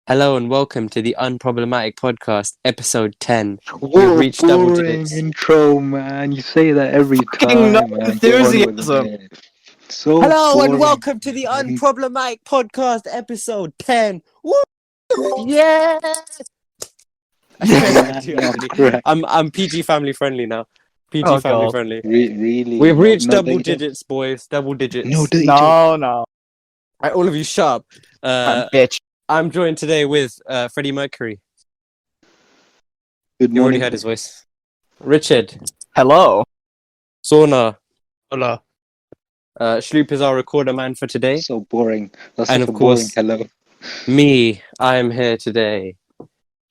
Hello and welcome to the Unproblematic Podcast, episode 10. Whoa, We've reached double boring digits. intro, man. You say that every Fucking no time, man. Go on with enthusiasm. it. So Hello boring. and welcome to the Unproblematic Podcast, episode 10. Woo! Yeah! Correct. I'm PG family friendly now. PG Oh, family God. friendly. Really? We've reached No double data? digits, boys. Double digits. No data. No. Right, all of you, shut up. Bitch. I'm joined today with Freddie Mercury. Good You already morning. heard his voice. Richard. Hello. Sauna. Hola. Schloop is our recorder man for today. So boring. That's And such of a boring course- hello. Me, I am here today.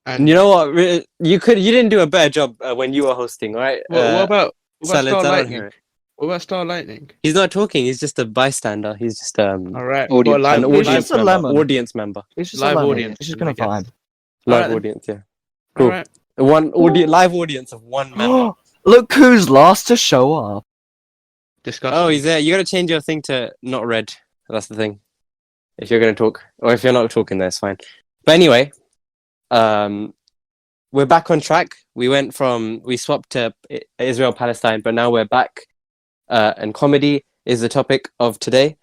And You know what? You didn't do a better job when you were hosting, right? what about Salads, I don't Starlightning? hear it. What about Starlightning? He's not talking. He's just a bystander. He's just All right, Audience. well, live, an He's audience just a member. lemon. Audience member. It's just Live a lemon. audience, It's just gonna I guess. vibe. Live Alright then. audience. Yeah. Cool. All right. Live audience of one member. Look who's last to show up. Disgusting. Oh, he's there. You gotta change your thing to not red. That's the thing. If you're gonna talk, or if you're not talking, that's fine. But anyway, we're back on track. We swapped to Israel Palestine, but now we're back. And comedy is the topic of today.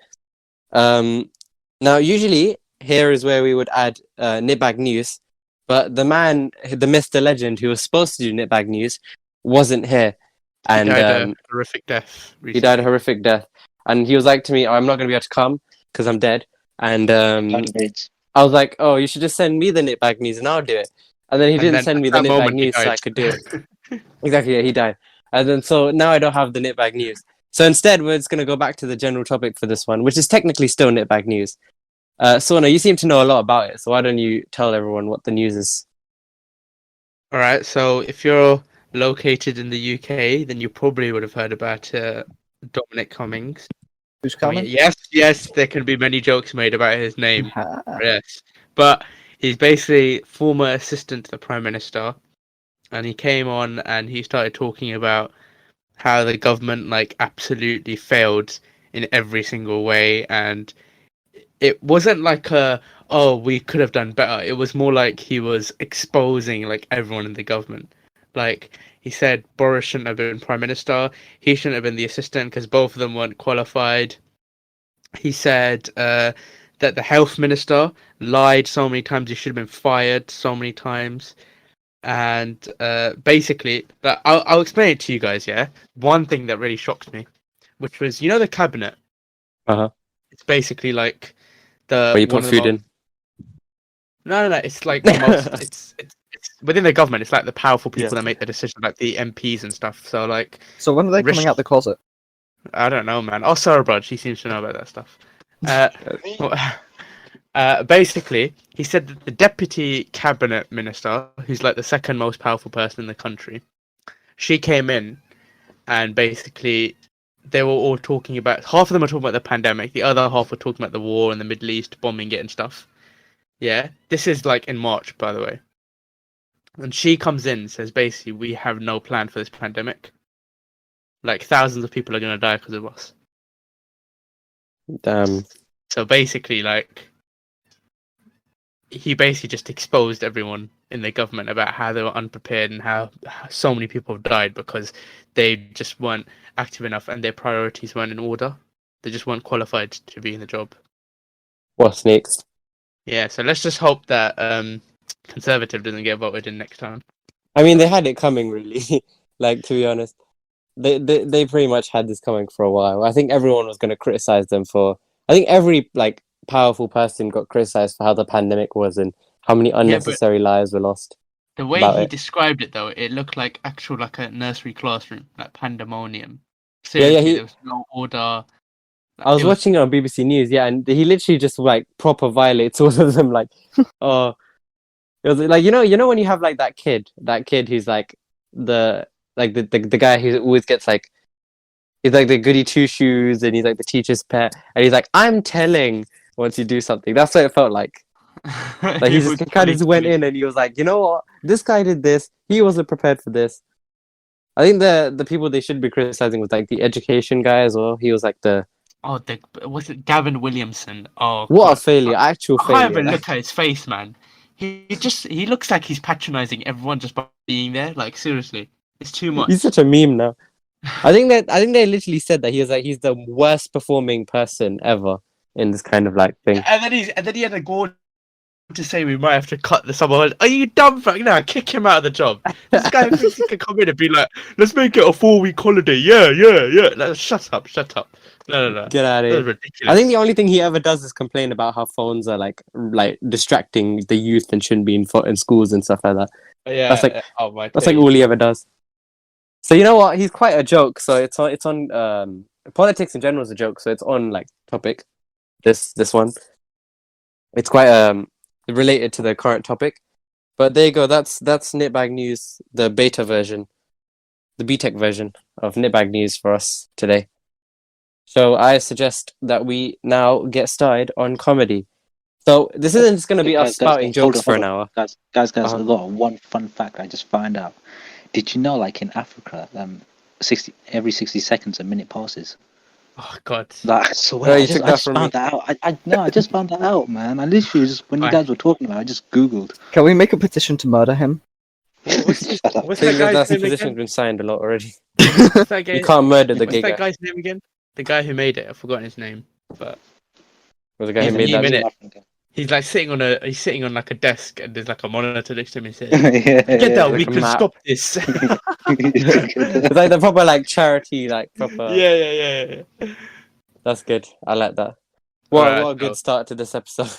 Now, usually here is where we would add Nitbag News, but the man, the myth, the legend, who was supposed to do Nitbag News, wasn't here, and he died a horrific death. he died a horrific death. And he was like to me, "I'm not going to be able to come because I'm dead." And Candidates. I was like, "Oh, you should just send me the Nitbag News and I'll do it." And then he didn't send me the Nitbag News, so I could do it. Exactly, yeah, he died. And then so now I don't have the Nitbag News. So instead, we're just going to go back to the general topic for this one, which is technically still Nitbag News. Sauna, you seem to know a lot about it, so why don't you tell everyone what the news is? All right. So if you're located in the UK, then you probably would have heard about Dominic Cummings. Who's I mean, coming? yes. There can be many jokes made about his name. Ah. Yes, but he's basically former assistant to the Prime Minister, and he came on and he started talking about how the government absolutely failed in every single way, and it wasn't like we could have done better. It was more like he was exposing everyone in the government. Like he said, Boris shouldn't have been Prime Minister. He shouldn't have been the assistant because both of them weren't qualified. He said that the health minister lied so many times. He should have been fired so many times. And basically, I'll explain it to you guys. Yeah, one thing that really shocked me, which was the cabinet. It's basically like the Where you one put of the food in? No. It's like the most. It's within the government. It's like the powerful people Yeah. that make the decision, like the MPs and stuff. So So when are they coming Rish- out the closet? I don't know, man. Oh, Sarah Brud, she seems to know about that stuff. Basically, he said that the deputy cabinet minister, who's like the second most powerful person in the country, she came in, and basically they were all talking about. Half of them were talking about the pandemic. The other half were talking about the war in the Middle East, bombing it and stuff. Yeah, this is like in March, by the way. And she comes in and says, basically, we have no plan for this pandemic. Like, thousands of people are going to die because of us. Damn. So basically, he basically just exposed everyone in the government about how they were unprepared and how so many people have died because they just weren't active enough and their priorities weren't in order. They just weren't qualified to be in the job. What's next? Yeah, so let's just hope that Conservative doesn't get voted in next time. I mean, they had it coming, really. To be honest, they pretty much had this coming for a while. I think everyone was going to criticize them for. I think every powerful person got criticized for how the pandemic was and how many unnecessary lives were lost. The way About he it. described it, though, it looked like a nursery classroom, like pandemonium. Yeah, Seriously, he- there was no order. I was watching it on BBC News, yeah, and he literally just proper violates all of them. Oh, it was like you know when you have that kid who's the guy who always gets he's the goody two shoes and he's the teacher's pet and he's I'm telling once you do something. That's what it felt like. He just kind of went in and he was you know what, this guy did this. He wasn't prepared for this. I think the people they should be criticizing was the education guy as well. He was the. Oh, was it Gavin Williamson? Oh, What a God. failure! Actual I can't failure. even look at his face, man. he looks like he's patronizing everyone just by being there. Like seriously, it's too much. He's such a meme now. I think they literally said that he's the worst performing person ever in this kind of like thing. And then he had a go to say we might have to cut the summer. Are you dumb fuck? No, kick him out of the job. This guy thinks he can come in and be like, let's make it a 4-week holiday. Yeah. Like, shut up. No. Get out of That's here. ridiculous. I think the only thing he ever does is complain about how phones are like distracting the youth and shouldn't be in schools and stuff like that. yeah, that's like- oh my. That's like all he ever does. So you know what? He's quite a joke. So it's on politics in general is a joke. So it's on like topic. This one. It's quite related to the current topic. But there you go. That's Knitbag News, the beta version, the BTEC version of Knitbag News for us today. So I suggest that we now get started on comedy. So this isn't just going to be us spouting jokes for an hour. Guys, Uh-huh. I've got one fun fact I just found out. Did you know, like in Africa, every 60 seconds a minute passes? Oh god. Like, I swear, you I took that just from found that out. I just found that out, man. I literally just, when you Why? guys were talking about it, I just Googled. Can we make a petition to murder him? What's Shut up. I that think guy's that's the name position's again? been signed a lot already. What's that guy? You can't murder the What's gay that guy. guy's name again? The guy who made it. I've forgotten his name. But Was the guy who He's made a that? meme, meme? innit? he's like sitting on like a desk and there's like a monitor next to him and says, Yeah, "Get that, like we a can map. stop this." It's like the proper like charity, like proper. yeah. That's good. I like that. What Alright, a good start to this episode.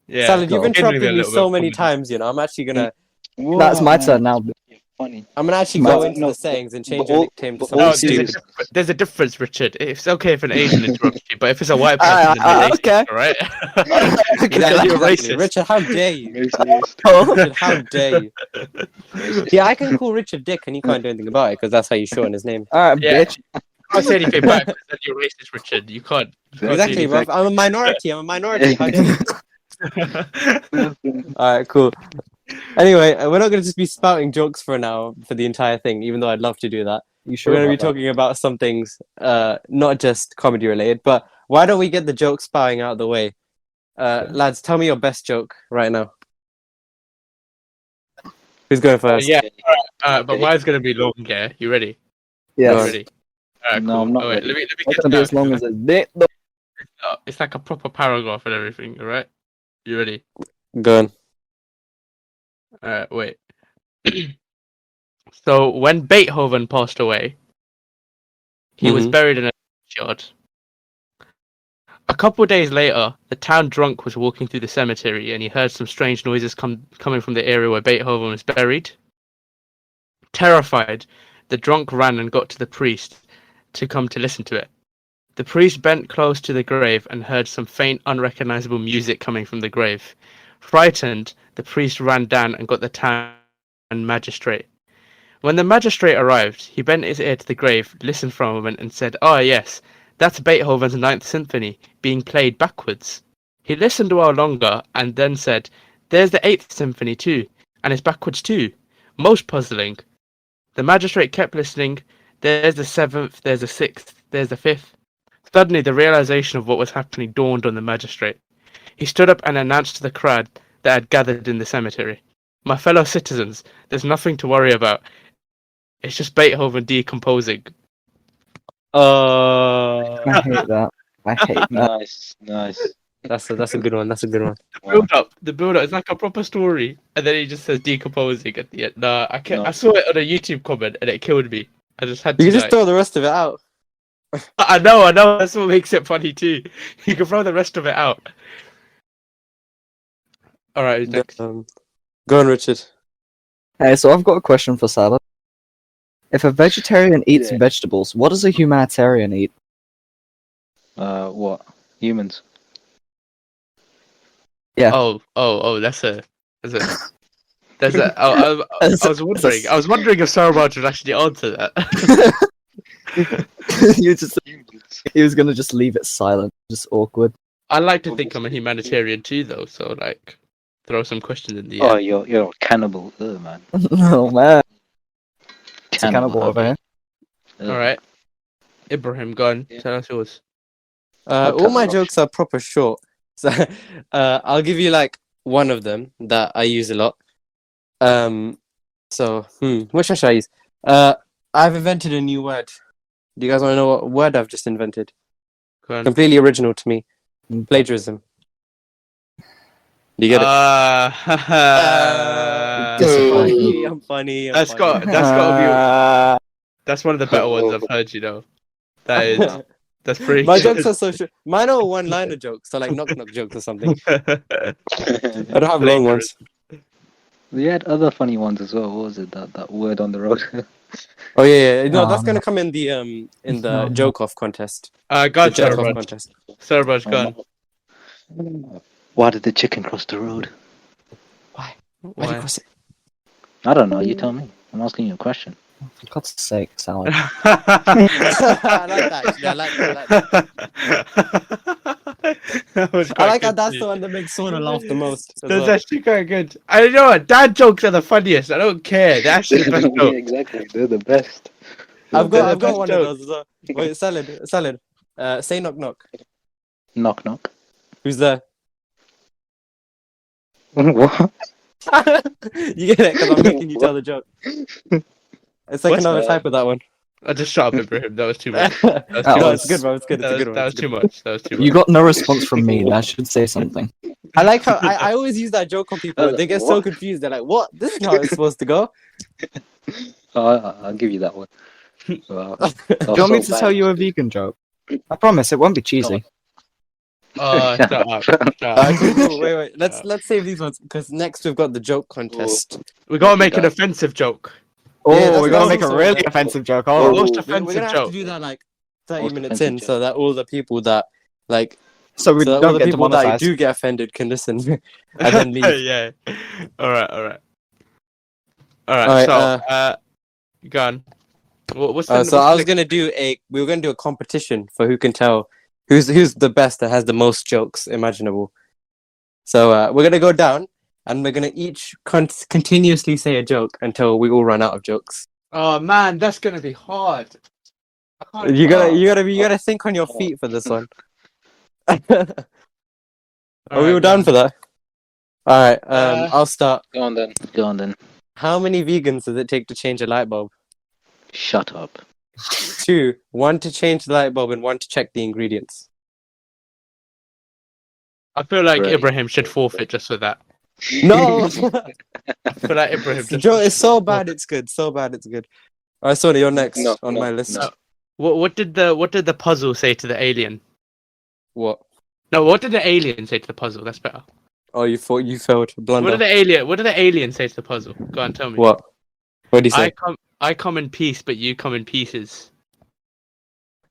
Yeah. Salad, you've go. interrupted Genuinely a me little so bit many of times. You know, I'm actually gonna That's my turn now. You're funny. actually No, go into no, the settings and change but your all- nickname to but something all No, stupid. serious- there's a difference, Richard. It's okay if an Asian interrupts you, but if it's a white person, then okay. you're racist, all right? Exactly, You're exactly. racist. Richard, how dare you? Racist. Richard, how dare you? Yeah, I can call Richard Dick and he can't do anything about it because that's how you shorten his name. Alright, Yeah. bitch. You can't say anything back because then you're racist, Richard. You can't. You can't Exactly, do bro. I'm a minority. How dare you? anything. All right, cool. Anyway, we're not going to just be spouting jokes for an hour for the entire thing, even though I'd love to do that. You sure? We're going to be about that? talking about some things, not just comedy related. But why don't we get the joke spouting out of the way? Lads, tell me your best joke right now. Who's going first? Yeah, but mine's gonna be long. Yeah, you ready? Yes. Alright. Ready? Alright, No, cool. I'm not Oh, wait, ready. let me It's get gonna be down. as long as a bit. though. It's like a proper paragraph and everything. All right, you ready? Go on. Wait. So when Beethoven passed away, he was Mhm. buried in a churchyard. A couple of days later, the town drunk was walking through the cemetery and he heard some strange noises coming from the area where Beethoven was buried. Terrified, the drunk ran and got to the priest to come to listen to it. The priest bent close to the grave and heard some faint, unrecognizable music coming from the grave. Frightened, the priest ran down and got the town magistrate. When the magistrate arrived, he bent his ear to the grave, listened for a moment, and said, "Ah, yes, that's Beethoven's Ninth Symphony, being played backwards." He listened a while longer, and then said, "There's the Eighth Symphony too, and it's backwards too. Most puzzling." The magistrate kept listening. There's the seventh, there's the sixth, there's the fifth. Suddenly, the realization of what was happening dawned on the magistrate. He stood up and announced to the crowd that had gathered in the cemetery, "My fellow citizens, there's nothing to worry about. It's just Beethoven decomposing." I hate that. I hate that. Nice. That's a good one. That's a good one. The build up, it's like a proper story, and then he just says decomposing at the end. Nah, I can't. No. I saw it on a YouTube comment, and it killed me. I just had to. You can just like- throw the rest of it out. I know. That's what makes it funny too. You can throw the rest of it out. All right, who's next? Go on, Richard. Hey, so I've got a question for Salah. If a vegetarian eats Yeah. vegetables, what does a humanitarian eat? What? Humans. Yeah. Oh, that's a. I was wondering if Sarah would actually answer that. you just Humans. he was gonna just leave it silent, just awkward. I like to think I'm a humanitarian too, though. So like, throw some questions in the Oh, air. you're a cannibal. Ugh, man. Oh man, it's a cannibal over here. Ugh. All right, Ibrahim, go on. Yeah. Tell us yours. All my Okay. jokes are proper short. So I'll give you like one of them that I use a lot. So which one should I use? I've invented a new word. Do you guys want to know what word I've just invented? Go on. Completely original to me. Plagiarism. Do you get it? Disappointing. I'm funny. That's got to be. That's one of the better ones I've heard. You know, that is. That's pretty. My good. jokes are so short. Mine are one-liner jokes, so like knock jokes or something. I don't have long ones. We had other funny ones as well. What was it? That word on the road. Oh yeah. No, that's Um, gonna come in the joke off contest. Go The on, joke off Sarabaj. contest. Sarabaj, go on. Why did the chicken cross the road? Why do Why? you cross it? I don't know. You tell me. I'm asking you a question. For God's sake, Salad. I like that. Actually. I like that. That was I quite like how good that's too. the one that makes Sona laugh the most. as That's well. actually quite good. I know what dad jokes are the funniest. I don't care. They're actually the best Yeah, joke. exactly. They're the best. I've They're the got best one joke. of those as well. Wait, salad. Say knock. Knock knock. Who's there? What? You get it because I'm making you tell the joke. It's like What's another that? type of that one. I just shut up, Ibrahim. That was too much. No, That That was it's good, bro. It's good. It's a good one. That was It's a too good one. much. That was too much. You got no response from me. That should say something. I like how I always use that joke on people. They get so What? confused. They're like, "What? This is how it's supposed to go." I'll give you that one. Wow. Do you want me to tell you a vegan joke? I promise it won't be cheesy. Oh, shut up. Shut up. Cool. Wait. Let's save these ones because next we've got the joke contest. We gotta make an offensive joke. Oh, Yeah, that's we're gonna what make I a was really saying. offensive joke. The Oh, most We're offensive gonna have joke. to do that like 30 Most minutes offensive in, joke. so that all the people that like, so we so that all don't the get people that demonetized. do get offended can listen and then leave. Yeah. All right. All right, So, go on. What's the? So I was gonna do we were gonna do a competition for who can tell who's the best that has the most jokes imaginable. So we're gonna go down and we're gonna each continuously say a joke until we all run out of jokes. Oh man, that's gonna be hard. I can't- You gotta think on your feet for this one. Are we all down for that? All right. I'll start. Go on then. How many vegans does it take to change a light bulb? Shut up. 2. 1 to change the light bulb and 1 to check the ingredients. I feel like Right. Ibrahim should forfeit just for that. No. I feel like Ibrahim just. Joe, it's so bad. It's good. So bad. It's good. All right, Sony, you're next No, on no, my list. no. What did the puzzle say to the alien? What? No, what did the alien say to the puzzle? That's better. Oh, you thought you failed. Blunder. What did the alien say to the puzzle? Go on, tell me. What? What did he say? I come in peace, but you come in pieces.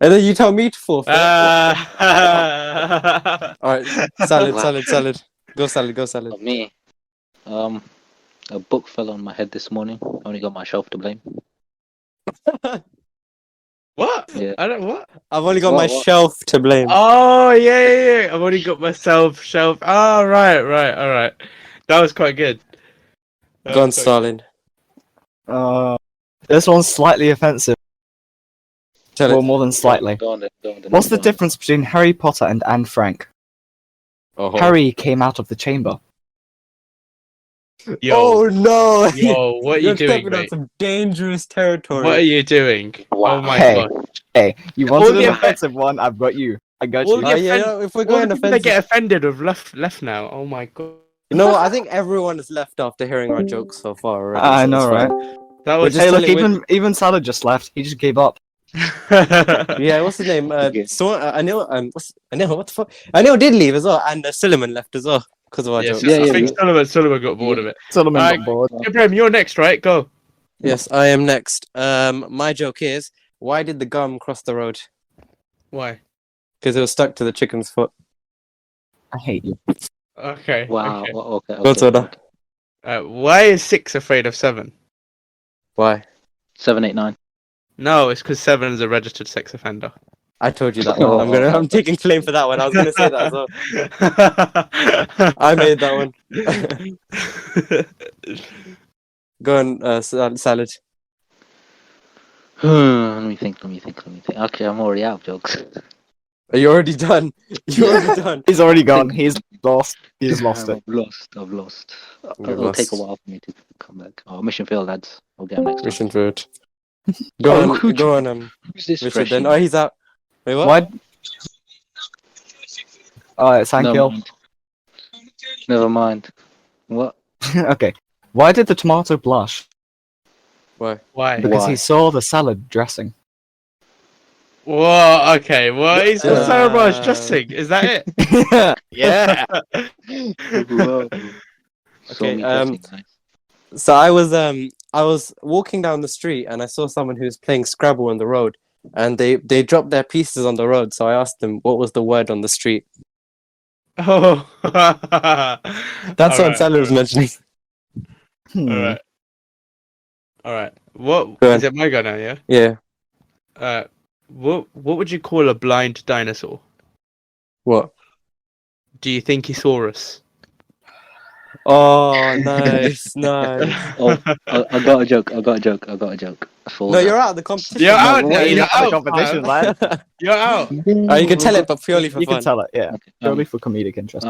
And then you tell me to forfeit. Uh, All right, salad. Go salad. Of me. A book fell on my head this morning. I only got myself to blame. what? Yeah. I don't what? I've only got What, my what? shelf to blame. Oh yeah. I've only got myself shelf. Oh right. All right. That was quite good. That Go on, was quite Stalin. This one's slightly offensive. Tell Well, it. more than slightly. Go on then. What's the Go on. difference between Harry Potter and Anne Frank? Oh, Harry came out of the chamber. good. Oh Yo, no! yo, what are you You're doing, stepping on mate? some dangerous territory. What are you doing? Wow. Oh my Hey. god. Hey, you All wanted the an offen- offensive one, I've got you. I got All you. the Yeah, if we're All going the people that offensive, get offended with left now. Oh my god. you know what? I think everyone is left after hearing our jokes so far already. I so know, it's right? fine. That We're was just Hey, look, telling- even Salad just left. He just gave up. Yeah, what's his name? Okay. Anil. Anil. What the fuck? Anil did leave as well, and Silliman left as well because of our Yes, jokes. Yeah, I think yeah. Sullivan got bored of it. Solomon Alright. got bored. Ibrahim, you're next, right? Go. Yes, I am next. My joke is: why did the gum cross the road? Why? Because it was stuck to the chicken's foot. I hate you. Okay. Wow. Okay. Okay. Go Soda. Why is 6 afraid of 7? Why? 7, 8, 9. No, it's because 7 is a registered sex offender. I told you that one. I'm taking claim for that one. I was gonna say that as well. I made that one. Go on, salad. Let me think. Okay, I'm already out of jokes. Are you already done? You're already done. He's already gone. He's lost. He's lost it. I've lost. You've It'll take a lost. while for me to come back. Oh, mission failed, lads. I'll get next time. Mission failed. Go on, Who's this Richard. freshie? Then, oh, he's out. Wait, what? Why? Oh, thank Never you. mind. Never mind. What? Okay. Why did the tomato blush? Why? Why? Because Why? he saw the salad dressing. Whoa, okay, well, he's got so much Uh, dressing. Is that it? Yeah. Whoa. Okay, me dressing, nice. So I was walking down the street and I saw someone who was playing Scrabble on the road, and they dropped their pieces on the road. So I asked them what was the word on the street. Oh. That's what Sally was mentioning. Alright. Alright. What Go on. is it my go now, yeah? Yeah. What would you call a blind dinosaur? What? Do you think he saw us? Oh, nice, nice. Oh, I got a joke. I got a joke. No, you're out of the competition. You're No, out we're now, waiting you're for the out, competition, man. lad. You're out. Oh, you can tell it, but purely for You fun. can tell it, yeah. Okay, Purely for comedic interest.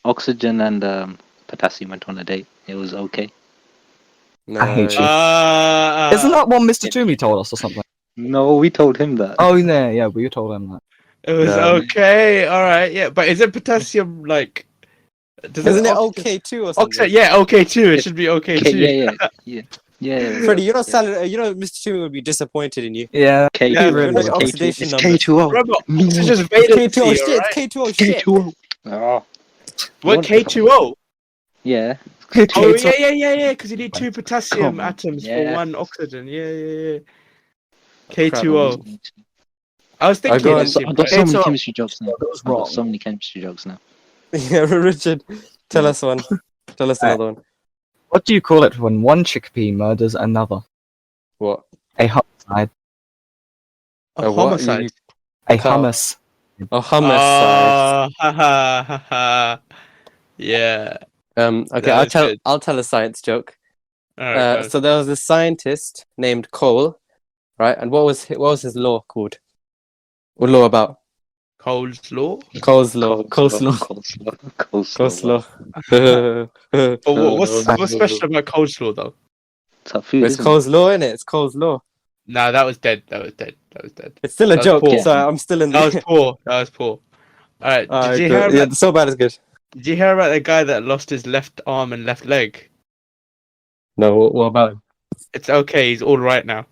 Oxygen and potassium went on a date. It was okay. No. I hate you. Isn't Isn't that one Mr. Toomey told us or something? No, we told him that. Oh, yeah, we told him that. it was No. okay, alright, yeah. But is it potassium like Isn't it oxygen- okay too or something? Oxygen, yeah, okay too. It should be okay Okay, too. yeah. Freddie, you know, Mr. Toomey would be disappointed in you. Yeah. K2, Yeah, really it's is. K2, Oxidation it's numbers. K2O. Remember, oxygen's K2O valency, shit, alright? K2O shit. K2O. Oh, What, K2O? yeah. Oh, yeah, because you need 2 potassium Come on, atoms for yeah. 1 oxygen. Yeah. Crap. K2O. I was thinking go on, I actually, got so many K2O. chemistry jokes now. That was I got wrong. so many chemistry jokes now. Yeah, Richard, tell us one. Tell us another one. What do you call it when one chickpea murders another? What? A homicide. a what? homicide. A Cow. hummus. Oh, hummus side. Ha. Yeah. Okay, That was good. I'll tell a science joke. Alright, So there was this scientist named Cole, right? And what was his law called? What law about? coleslaw. Cole's law. Coleslaw. Coleslaw. Coleslaw. But what's special about coleslaw though? Tough food, It's isn't Cole's law, innit? It's Cole's law. Nah, that was dead. That was dead. It's still a That's joke, poor. so I'm still in That the. was poor. Alright, Alright, did you good. hear Yeah, so bad is good. Did you hear about the guy that lost his left arm and left leg? No, what about him? It's okay, he's all right now.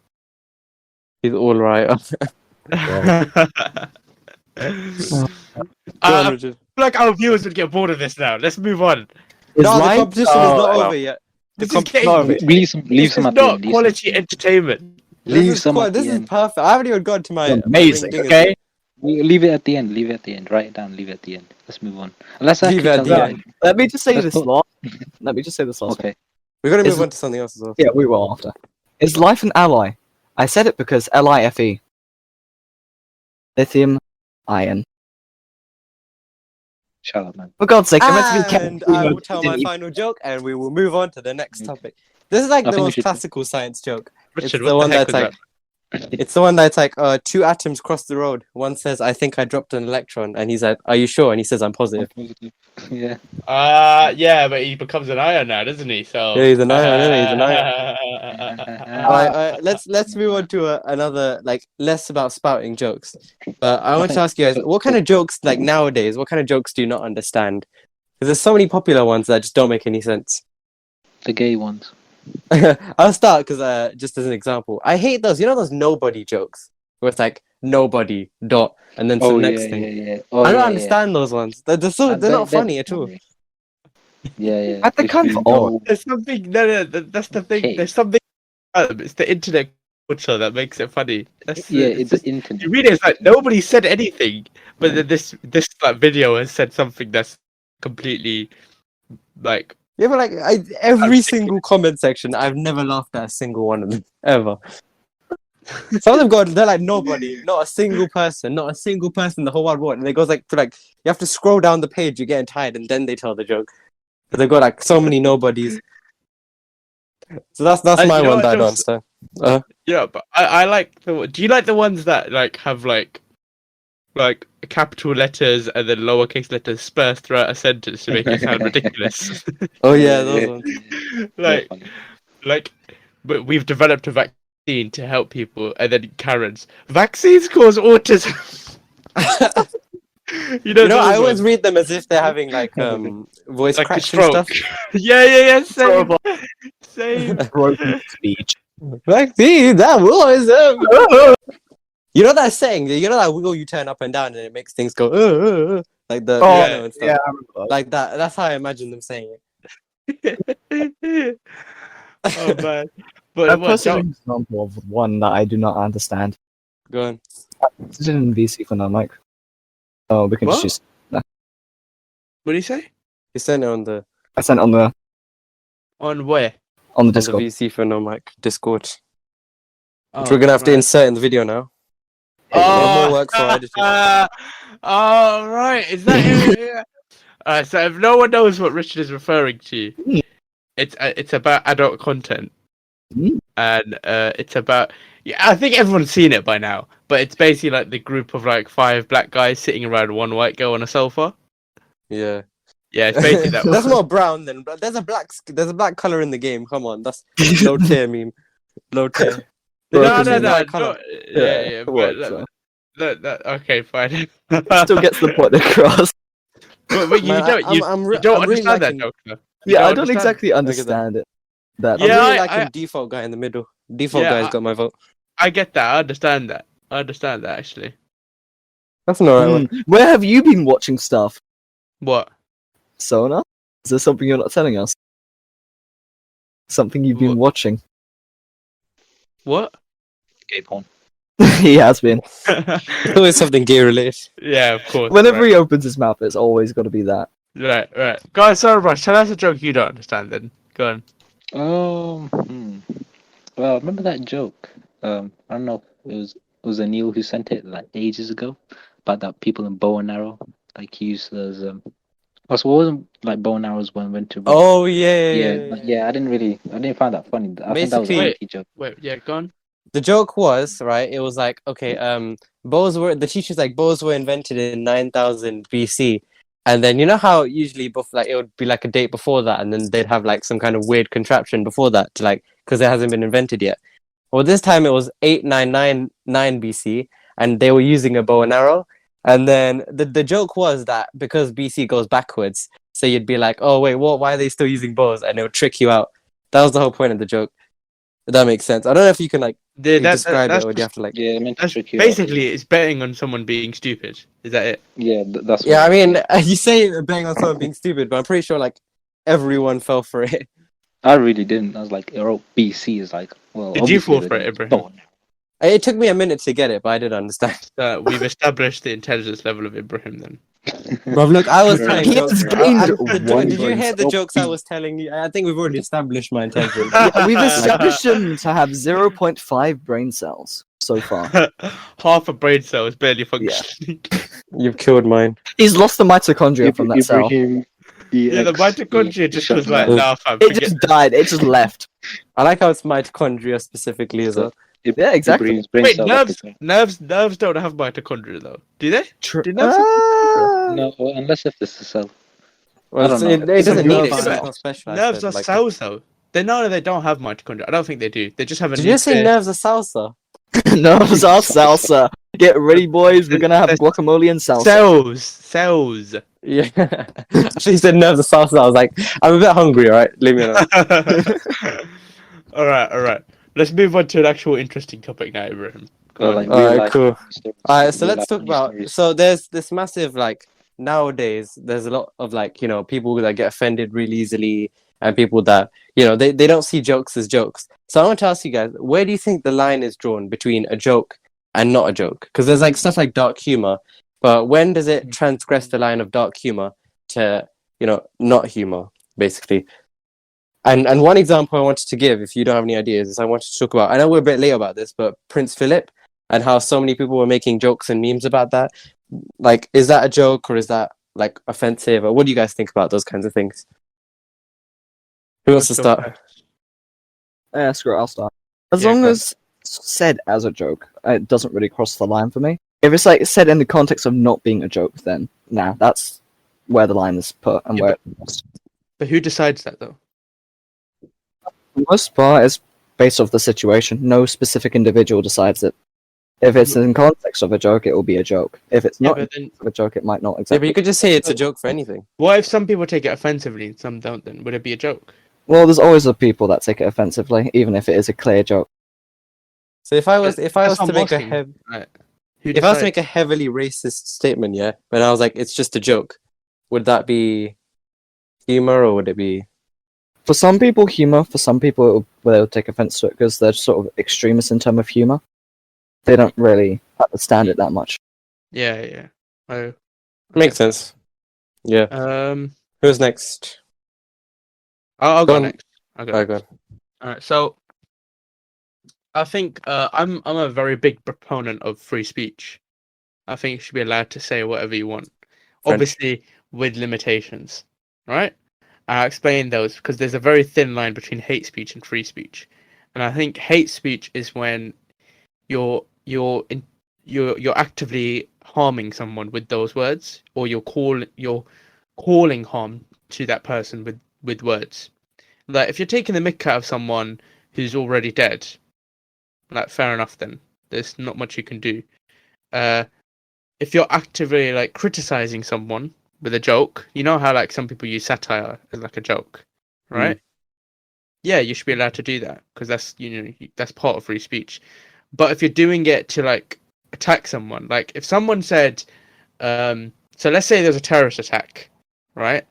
He's all right. I feel like our viewers would get bored of this now. Let's move on. No, the competition is not over yet. This is no, getting, Leave some this is at the not end. leave quality some. entertainment. Leave some at This the is end. perfect. I haven't even got to my Amazing, ring-dingers okay? yet. Leave it at the end. Leave it at the end. Write it down. Leave it at the end. Let's move on. Let's Leave actually it at tell the the end. Let me just say Let's this put- last. Let me just say this last. Okay. We're gonna Is move on to something else as well. Yeah, we will after. Is life an ally? I said it because LIFE. Lithium ion. Shut up, man. For God's sake, I'm meant to be And I will tell my final joke, and we will move on to the next topic. This is like I the think we most should- classical science joke. Richard, It's the what one the heck that's was like, that? it's the one that's like, 2 atoms cross the road. One says, "I think I dropped an electron," and he's like, "Are you sure?" And he says, "I'm positive." Yeah. Yeah, but he becomes an ion now, doesn't he? So Yeah, he's an ion, isn't he? He's an ion. Alright, let's move on to another, like, less about spouting jokes. But I want to ask you guys, what kind of jokes, like nowadays, what kind of jokes do you not understand? Because there's so many popular ones that just don't make any sense. The gay ones. I'll start because just as an example, I hate those. You know those nobody jokes where it's like nobody dot and then some next thing. Yeah. I don't understand those ones. They're not funny at all. Yeah. At the If kind you of know- There's something. No, that's the thing. Okay. There's something. It's the internet culture that makes it funny. That's Yeah, it's it's the internet. you read it, it's like nobody said anything, but then this like video has said something that's completely like Yeah, but like every single comment section, I've never laughed at a single one of them ever. Some of them they're like nobody, not a single person in the whole wide world. And it goes like you have to scroll down the page, you're getting tired, and then they tell the joke. But they've got like so many nobodies. So that's my you know one what that I don't jokes- understand. yeah. But I like the. Do you like the ones that like have like like capital letters and then lowercase letters dispersed throughout a sentence to make it sound ridiculous. Oh yeah, those ones. like, funny. like, but we've developed a vaccine to help people, and then Karen's vaccines cause autism. You know, those I always ones. read them as if they're having like voice like a cracks and stroke. stuff. yeah, same, same. Broken speech. Vaccine, that was You know that saying? You know that wheel you turn up and down and it makes things go like the Oh, piano and stuff. yeah, I remember that. Like that. That's how I imagine them saying it. Oh man, A but what, personal example of one that I do not understand. Go on. This is in VC for now, Mike. Oh, we can What? just use. what do you say? You sent it on the I sent on the On where? Discord. VC for no mic Discord. Oh, Which we're gonna have to right. insert in the video now. Oh, more work for editing. Oh, right. Is that it? Yeah. Alright, so if no one knows what Richard is referring to, Mm. it's about adult content. Mm. And it's about I think everyone's seen it by now, but it's basically like the group of like 5 black guys sitting around one white girl on a sofa. Yeah. Yeah, it's basically that. That's more brown than there's a black color in the game. Come on, that's low tier meme. Low tier. No, Broken no, is no, white colour. no. Yeah, yeah. it But, works, so. okay, fine. Still gets the point across. But you Man, don't, you I'm don't really understand that liking- joke, though. Yeah, I don't understand- exactly that. understand it. That I'm Yeah, really I- liking default guy in the middle. Default Yeah, guy's got my vote. I get that. I understand that. Actually. That's an alright one. Where have you been watching stuff? What? Sona? Is there something you're not telling us? Something you've been watching? What? Gay porn. He has been. Always something gay related. Yeah, of course. Whenever right. he opens his mouth, it's always got to be that. Right. Guys, sorry, Rush. Tell us a joke you don't understand. Then go on. Well, remember that joke? I don't know. It was Anil who sent it like ages ago about that people in bow and arrow like use as Also, what wasn't like bow and arrows when went to? Oh yeah. I didn't find that funny. I think that was a Basically- funny joke. Wait, yeah, go on. The joke was right. It was like okay, the teacher's like bows were invented in 9000 BC, and then you know how usually like it would be like a date before that, and then they'd have like some kind of weird contraption before that to like because it hasn't been invented yet. Well, this time it was 8999 BC, and they were using a bow and arrow. And then the joke was that because BC goes backwards, so you'd be like, oh wait, what? Why are they still using bows? And it would trick you out. That was the whole point of the joke. If that makes sense. I don't know if you can like describe it or do you have to like. Yeah, I meant to That's trick you out. basically it's betting on someone being stupid. Is that it? Yeah, that's. Yeah, I what- mean, you say bang on someone being stupid, but I'm pretty sure like everyone fell for it. I really didn't. I was like, BC is like, well. Did you obviously fall they're for it, gonna Ibrahim? bow and arrow. It took me a minute to get it, but I did understand. We've established the intelligence level of Ibrahim then. Bro, look, I was telling He jokes. has gained one Did you hear the brain jokes I was telling you? I think we've already established my intelligence. Yeah, we've established him to have 0.5 brain cells so far. Half a brain cell is barely functioning. You've killed mine. He's lost the mitochondria from that cell. Yeah, the mitochondria just was like, Yeah. nah, fam, It forget just died. It just left. I like how it's mitochondria specifically as well. Yeah, exactly. Wait, nerves don't have mitochondria though, do they? True. Did nerves No, unless if it's a cell. Well, I don't it know. doesn't Some need it. nerves It's are- not specialized. nerves then, are like- cells though. They don't have mitochondria. I don't think they do. They just have a Did you say nuclear- nerves are salsa? Nerves are salsa. Get ready, boys. We're gonna have guacamole and salsa. cells. Yeah. Actually, you said nerves are salsa. I was like, I'm a bit hungry. All right, leave me alone. all right. Let's move on to an actual interesting topic now, Ibrahim. Go on. Alright, cool. All right, so let's talk about. So there's this massive like nowadays. There's a lot of like people that get offended really easily, and people that they don't see jokes as jokes. So I want to ask you guys, where do you think the line is drawn between a joke and not a joke? Because there's like stuff like dark humor, but when does it transgress the line of dark humor to not humor, basically? And one example I wanted to give, if you don't have any ideas, is I wanted to talk about. I know we're a bit late about this, but Prince Philip and how so many people were making jokes and memes about that. Like, is that a joke or is that like offensive? Or what do you guys think about those kinds of things? Who wants to start? Yeah, screw it. I'll start. As Yeah, long go on. as it's said as a joke, it doesn't really cross the line for me. If it's like said in the context of not being a joke, then nah, that's where the line is put and Yeah, where But who decides that though? for the most part it's based off the situation. No specific individual decides it. If it's in context of a joke, it will be a joke. If it's Yeah, not but then a joke, it might not Yeah, but exactly. you could just say it's a joke for anything. what if some people take it offensively and some don't? Then would it be a joke? Well, there's always the people that take it offensively, even if it is a clear joke. So if I was That's to what I'm make asking. a Right. Who if I was to decides? make a heavily racist statement, yeah, but I was like, it's just a joke, would that be humor or would it be? For some people, humor. For some people, they'll take offense to it because they're sort of extremists in terms of humor. They don't really understand it that much. Yeah. Oh, Makes sense. Yeah. Who's next? I'll Go go on. next. I'll go. Alright, go on. All right. So I think I'm a very big proponent of free speech. I think you should be allowed to say whatever you want, French. obviously with limitations, right? I'll explain those because there's a very thin line between hate speech and free speech, and I think hate speech is when you're actively harming someone with those words, or you're calling harm to that person with words. Like if you're taking the mick out of someone who's already dead, like fair enough then. There's not much you can do. If you're actively like criticizing someone with a joke, you know how like some people use satire as like a joke, right? Yeah, you should be allowed to do that because that's that's part of free speech. But if you're doing it to like attack someone, like if someone said, so let's say there's a terrorist attack, right?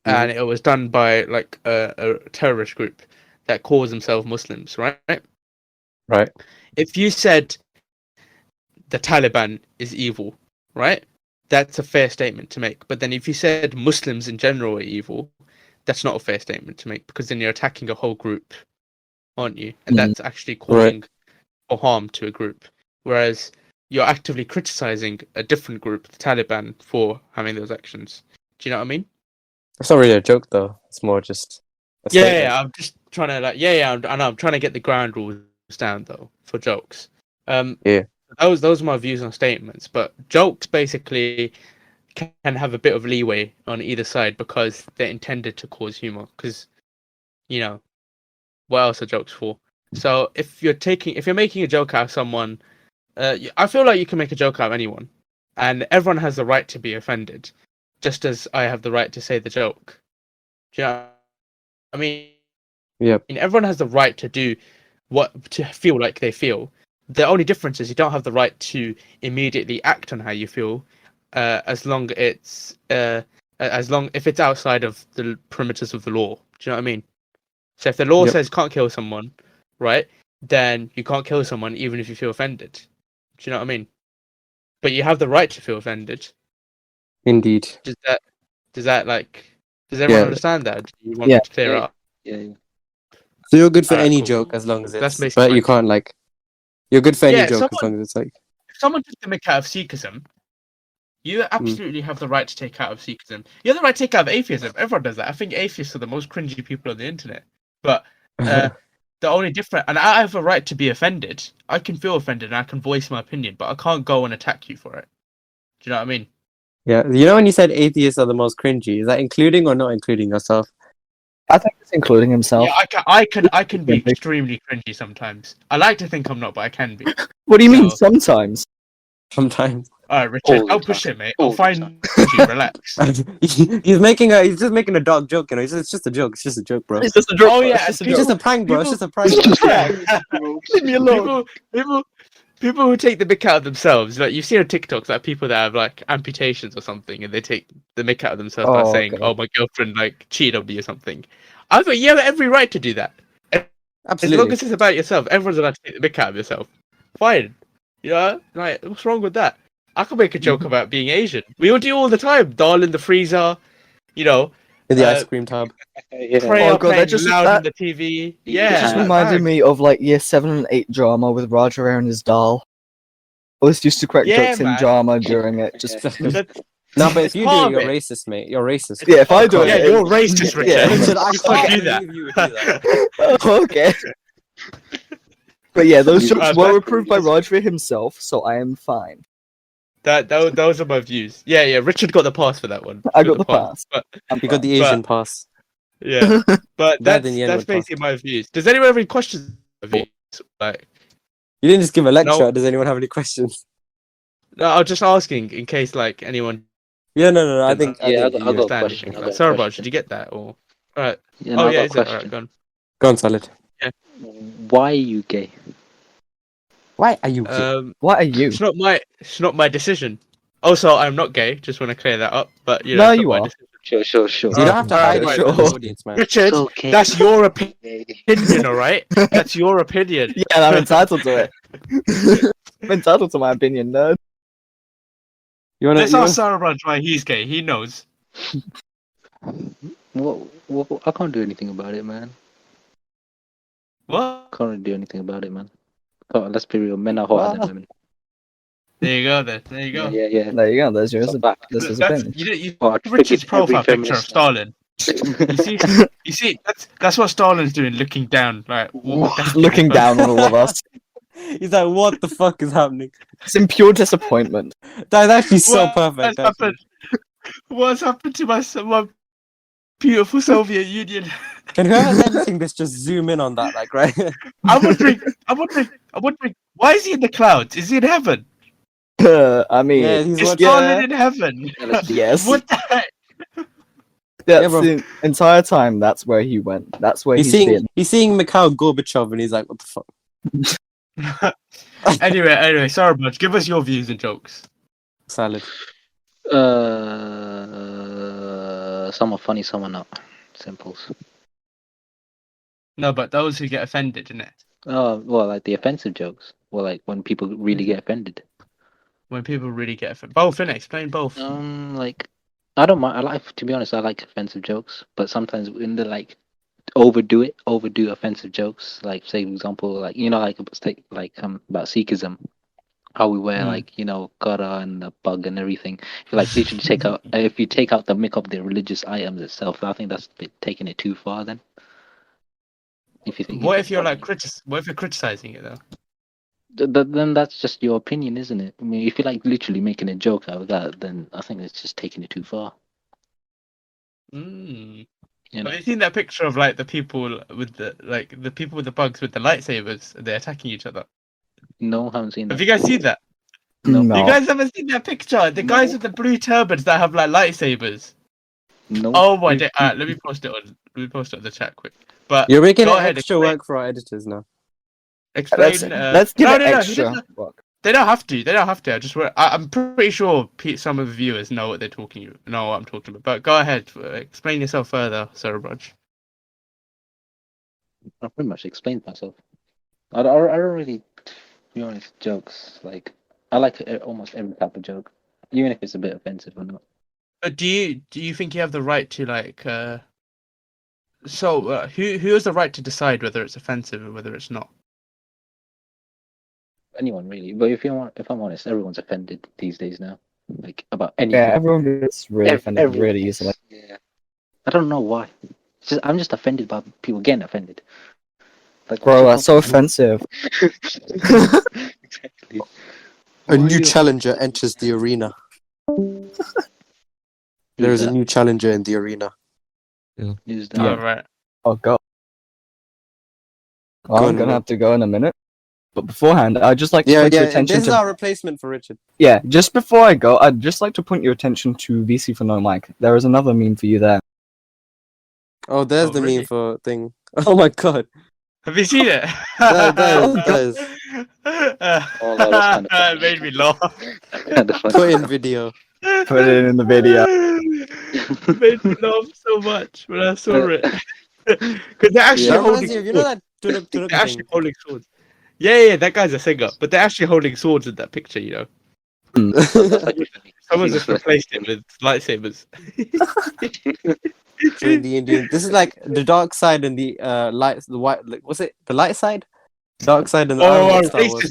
And it was done by like a terrorist group that calls themselves Muslims, right? Right. If you said the Taliban is evil, right? That's a fair statement to make. But then if you said Muslims in general are evil, that's not a fair statement to make because then you're attacking a whole group, aren't you? And that's actually causing for harm to a group. Whereas you're actively criticizing a different group, the Taliban, for having those actions. Do you know what I mean? It's not really a joke though. It's more just a statement. Yeah, I'm just trying to like, I know, I'm trying to get the ground rules down though for jokes. Yeah. Those are my views on statements, but jokes basically can have a bit of leeway on either side because they're intended to cause humor. Because what else are jokes for? So if you're making a joke out of someone, I feel like you can make a joke out of anyone, and everyone has the right to be offended, just as I have the right to say the joke. Do you know what I mean? Yep. I mean, everyone has the right to feel like they feel. The only difference is you don't have the right to immediately act on how you feel, as long if it's outside of the perimeters of the law. Do you know what I mean? So if the law says can't kill someone, right, then you can't kill someone even if you feel offended. Do you know what I mean? But you have the right to feel offended. Indeed. Does everyone understand that? Do you want to clear it up? Yeah. So you're good for Alright, any cool. joke as long as That's it's. basically But you my- can't like. You're good for any Yeah, joke as long as it's like. If someone took the mick out of Sikhism, you absolutely have the right to take out of Sikhism. You have the right to take out of atheism. Everyone does that. I think atheists are the most cringy people on the internet. But the only difference, and I have a right to be offended. I can feel offended and I can voice my opinion, but I can't go and attack you for it. Do you know what I mean? Yeah. You know when you said atheists are the most cringy, is that including or not including yourself? I think it's including himself. Yeah, I can be extremely cringy sometimes. I like to think I'm not, but I can be. What do you mean So- sometimes? Sometimes. Alright, Richard, All the don't push time. it, mate. All I'll the find you. Relax. he's just making a dark joke, you know. It's just a joke. It's just a joke, bro. It's just a joke. Oh, bro. yeah, It's just a It's joke. just a prank, bro. It's just a prank. It's bro. just a prank. Leave me alone. People who take the mick out of themselves, like you've seen on TikToks, like people that have like amputations or something, and they take the mick out of themselves by Oh, saying, okay. "Oh, my girlfriend like cheated on me" or something. I think you have every right to do that. As long Absolutely. as it's about yourself, everyone's allowed to take the mick out of yourself. Fine, like what's wrong with that? I could make a joke about being Asian. We all do all the time. Dal in the freezer, In the uh, ice cream tub. Yeah. prayer Oh, God, playing that just- loud that- on the TV. It Yeah, just Yeah. reminded me of like year 7 and 8 drama with Roger and his doll. I was used to crack Yeah, jokes in man. drama during it. Just That- No, but if It's you do part it, of you're it. racist, mate. You're racist. yeah, if I do Yeah, it, you're racist, Richard. Yeah. Richard, I You can't can't do that. believe you would do that. okay. But yeah, those jokes That's were approved by pretty- Roger himself, so I am fine. Those are my views. Yeah, Richard got the pass for that one. I got the pass. But I'm He got the fine. Asian pass. yeah, but Better that's than the N-word basically my views. Does anyone have any questions? Of views? Like, You didn't just give a lecture. No. Does anyone have any questions? no, I was just asking in case like anyone. Yeah, no. I think. Yeah, I think I'll you- go. understand question, anything. I've got a Sorry, question. did you get that? Or alright. Yeah, no, Oh I've yeah, got is a it? question. Alright, go on. Go on, Solid. Why are you gay? Why are you? gay? What are you? It's not my decision. Also, I'm not gay. Just want to clear that up. But you know, No, it's not you my are. decision. Sure. You don't have to hide it right, from the sure. audience, man. Richard, It's okay. that's your opinion, Gay. alright? That's your opinion. Yeah, I'm entitled to it. I'm entitled to my opinion, nerd. You wanna? Let's You ask wanna... Sarah why he's gay. He knows. What? I can't do anything about it, man. What? Can't really do anything about it, man. Oh, let's be real. Men are hotter than women. There you go. Then there you go. Yeah. There you go. There's your It's a fact. this is That's, opinion. you Oh, I Richard's figured profile every picture of feminist- Stalin. You see, that's what Stalin's doing, looking down, like Looking down on all of us. He's like, what the fuck is happening? It's in pure disappointment. That's actually so What perfect. has Actually. happened? What's happened to my beautiful Soviet Union? Can whoever's editing this just zoom in on that, like, right? I'm wondering. Why is he in the clouds? Is he in heaven? I mean, Yeah, he's Is watching. Stalin in heaven? yes. What the heck? That's Yeah, bro. the entire time. That's where he went. That's where He's he's seeing been. he's seeing Mikhail Gorbachev, and he's like, what the fuck? Anyway, sorry, Budge. Give us your views and jokes. Salad. Some are funny, some are not. Simples. No, but those who get offended, innit? Oh, well, like the offensive jokes. Well, like when people really get offended. When people really get offended. Both, innit? Explain both. Like I don't mind. To be honest, I like offensive jokes, but sometimes in the like overdo offensive jokes. Like say, for example, like like about Sikhism, how we wear like kara and the bug and everything. If you like literally take out if you take out the make up the religious items itself, I think that's a bit taking it too far. Then, if you think What if you're criticizing it though? then that's just your opinion, isn't it? I mean, if you're like literally making a joke out of that, then I think it's just taking it too far. Mm. You know? Have you seen that picture of like the people with the bugs with the lightsabers? They're attacking each other. No, I haven't seen that. Have you guys seen that? No. You guys haven't seen that picture? The guys with the blue turbans that have like lightsabers. No. Oh my day! Let me post it on the chat quick. But You're making go it ahead, extra explain. work for our editors now. Explain. Let's give no, it no, no, extra. he doesn't- work. They don't have to. I'm pretty sure some of the viewers know what I'm talking about. But go ahead, explain yourself further, Sarah Budge. I pretty much explained myself. I don't really, to be honest, jokes. Like, I like almost every type of joke, even if it's a bit offensive or not. Do you think you have the right to like? Who has the right to decide whether it's offensive or whether it's not? Anyone really, but if I'm honest, everyone's offended these days now. Like about anything. Yeah, everyone gets really offended Everyone. really easily. Yeah. I don't know why. I'm just offended by people getting offended. Like, Bro, that's so offensive. Exactly. A new challenger enters the arena. There is a new challenger in the arena. Who's that? Yeah. Oh, right. Oh god. Go I'm on, gonna bro. have to go in a minute. But beforehand, I'd just like to Yeah, point your yeah. And attention this is to our replacement for Richard. yeah. Just before I go, I'd just like to point your attention to VC for No Mic. There is another meme for you there. Oh, there's Oh, the really? meme for thing. Oh my god. Have you seen it? That is. Oh, that was kinda funny. It made me laugh. Kind of funny. Put in video. Put it in the video. It made me laugh so much when I saw it. Because they're actually That holding reminds you of, swords. that Tunup They're Tunup actually thing. holding swords. Yeah, that guy's a singer, but they're actually holding swords in that picture, That's actually funny. Someone just replaced it with lightsabers. During the Indian. This is like the dark side and the light. The white. Like, was it the light side? Dark side and the Oh, Iron Star Wars.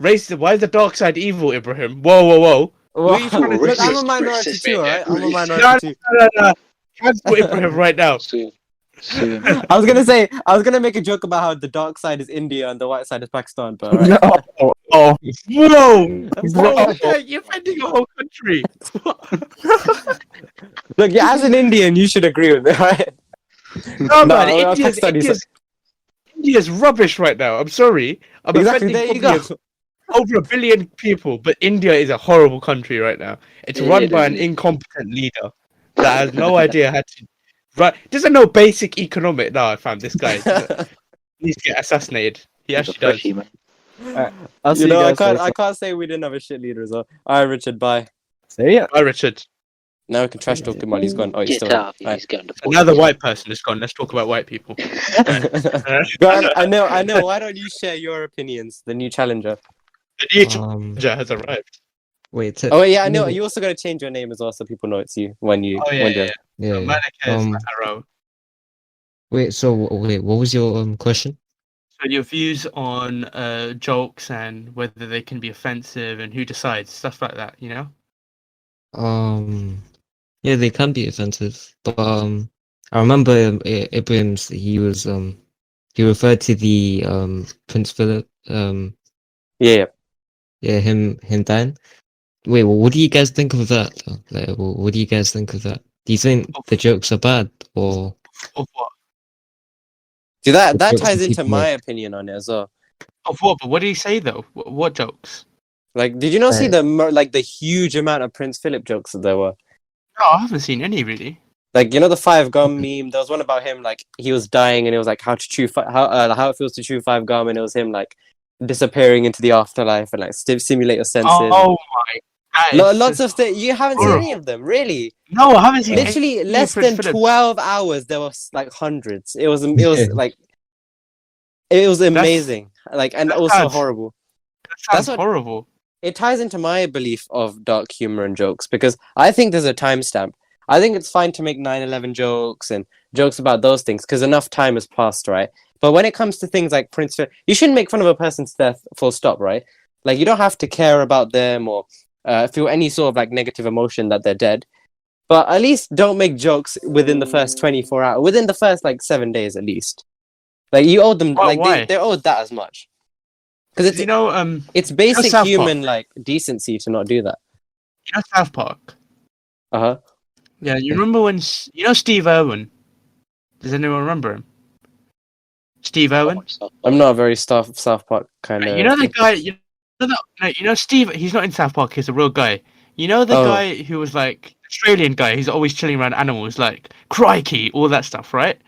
racism! Why is the dark side evil, Ibrahim? Whoa! Well, What are you trying to look, do? I'm a minority Racist, too, alright? I'm a racist. minority too. No. Cancel Ibrahim right now. So, Sue him. I was gonna make a joke about how the dark side is India and the white side is Pakistan, but alright. No. Oh. Whoa, Bro. you're offending a whole country. Look, yeah, as an Indian, you should agree with it, right? No, man, Pakistanis- India's rubbish right now. I'm sorry. I'm Exactly, there offending you go. probably over 1 billion people, but India is a horrible country right now. It's Yeah, run by an isn't it? incompetent leader that has no idea how to run. Doesn't know basic economic. No, I found this guy needs to get assassinated. He He's a actually does. freshie, man. I'll see You know, guys later. I can't say we didn't have a shit leader as well. Alright, Richard, bye. See ya. Hi, Richard. Now we can trash talk him while he's gone. Oh, he's Get still out. here. He's going to phone. Another white person is gone. Let's talk about white people. Go on, I know. Why don't you share your opinions? The new challenger. The new Um, challenger has arrived. wait. Oh yeah, I know. You also got to change your name as well, so people know it's you when you. Oh, yeah, when yeah, you're- Yeah. yeah. Malika Arrow. Wait. So wait. What was your question? So your views on jokes and whether they can be offensive and who decides stuff like that, you know? Yeah, they can be offensive, but I remember Ibrahim's. He referred to the Prince Philip. Yeah. Yeah, him dying. Wait, well, what do you guys think of that? Though? Like, what do you guys think of that? Do you think the jokes are bad, or Of what? See that jokes ties that into people my make? opinion on it as well. Of what? But what did he say though? What jokes? Like, did you not see the the huge amount of Prince Philip jokes that there were? No, I haven't seen any really. Like, you know, the 5 gum meme. There was one about him, like he was dying, and it was like how to chew how it feels to chew 5 gum, and it was him like disappearing into the afterlife and like simulate your senses. Oh my! That is Lots just of stuff. You haven't seen any of them, really. No, I haven't seen Literally, any less Prince than Philip. 12 hours, there was like hundreds. It was Yeah. like it was amazing. Like, and that's also bad. horrible. That That's sounds what- horrible. It ties into my belief of dark humor and jokes because I think there's a timestamp. I think it's fine to make 9/11 jokes and jokes about those things because enough time has passed, right? But when it comes to things like Prince Philip, you shouldn't make fun of a person's death full stop, right? Like, you don't have to care about them or feel any sort of like negative emotion that they're dead. But at least don't make jokes within the first 24 hours, within the first like 7 days at least. Like, you owe them, Why- like why? they're owed that as much. Because it's You know, it's basic South Park. human like decency to not do that. you know South Park. Uh huh. Yeah, you remember when you know Steve Irwin? Does anyone remember him? Steve Irwin. I'm not a very South Park kind of. You know the guy. You know that. No, you know Steve. He's not in South Park. He's a real guy. You know the Oh. guy who was like Australian guy. He's always chilling around animals, like crikey, all that stuff, right?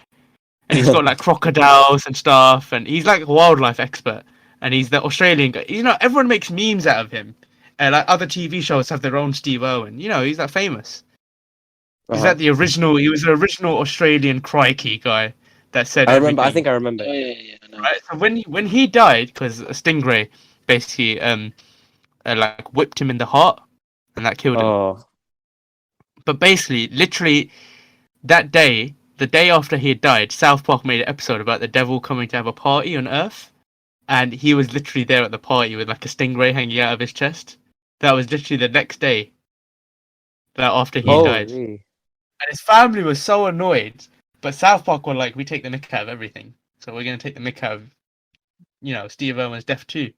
And he's got like crocodiles and stuff, and he's like a wildlife expert. And he's the Australian guy. You know, everyone makes memes out of him. And like other TV shows have their own Steve Irwin. You know, he's that famous. Is that the original? He was the original Australian crikey guy that said. I remember. I everything. think I remember. Oh, yeah, I know. Right. So when he died, because a stingray basically like whipped him in the heart, and that killed him. Oh, But basically, literally, that day, the day after he had died, South Park made an episode about the devil coming to have a party on Earth, and he was literally there at the party with like a stingray hanging out of his chest. That was literally the next day. That after he died, and really? his family was so annoyed. But South Park were like, we take the mick out of everything, so we're gonna take the mick out of, you know, Steve Irwin's death too.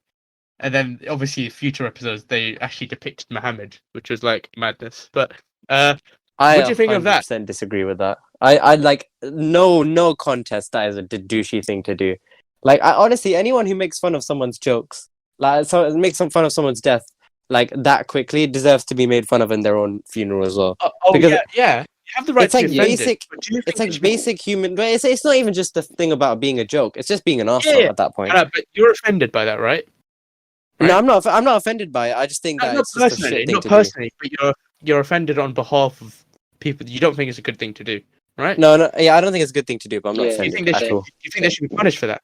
And then obviously future episodes they actually depicted Muhammad, which was like madness. But I what do you think of that? 100% disagree with that. I like no contest. That is a douchey thing to do. Like, I honestly, anyone who makes fun of someone's jokes, like makes some fun of someone's death, like that quickly, deserves to be made fun of in their own funeral as well. Because yeah, you have the right it's to like defend basic- it. But do you It's think like basic human. But it's not even just the thing about being a joke. It's just being an arsehole Yeah. at that point. But you're offended by that, right? No, I'm not. I'm not offended by it. I just think that Not it's just a personally, shit thing not to personally, but you're offended on behalf of people that you don't think it's a good thing to do, right? do. No, yeah, I don't think it's a good thing to do, but I'm not Yeah, Do you offended think they at should? all. Do you think they should be punished for that?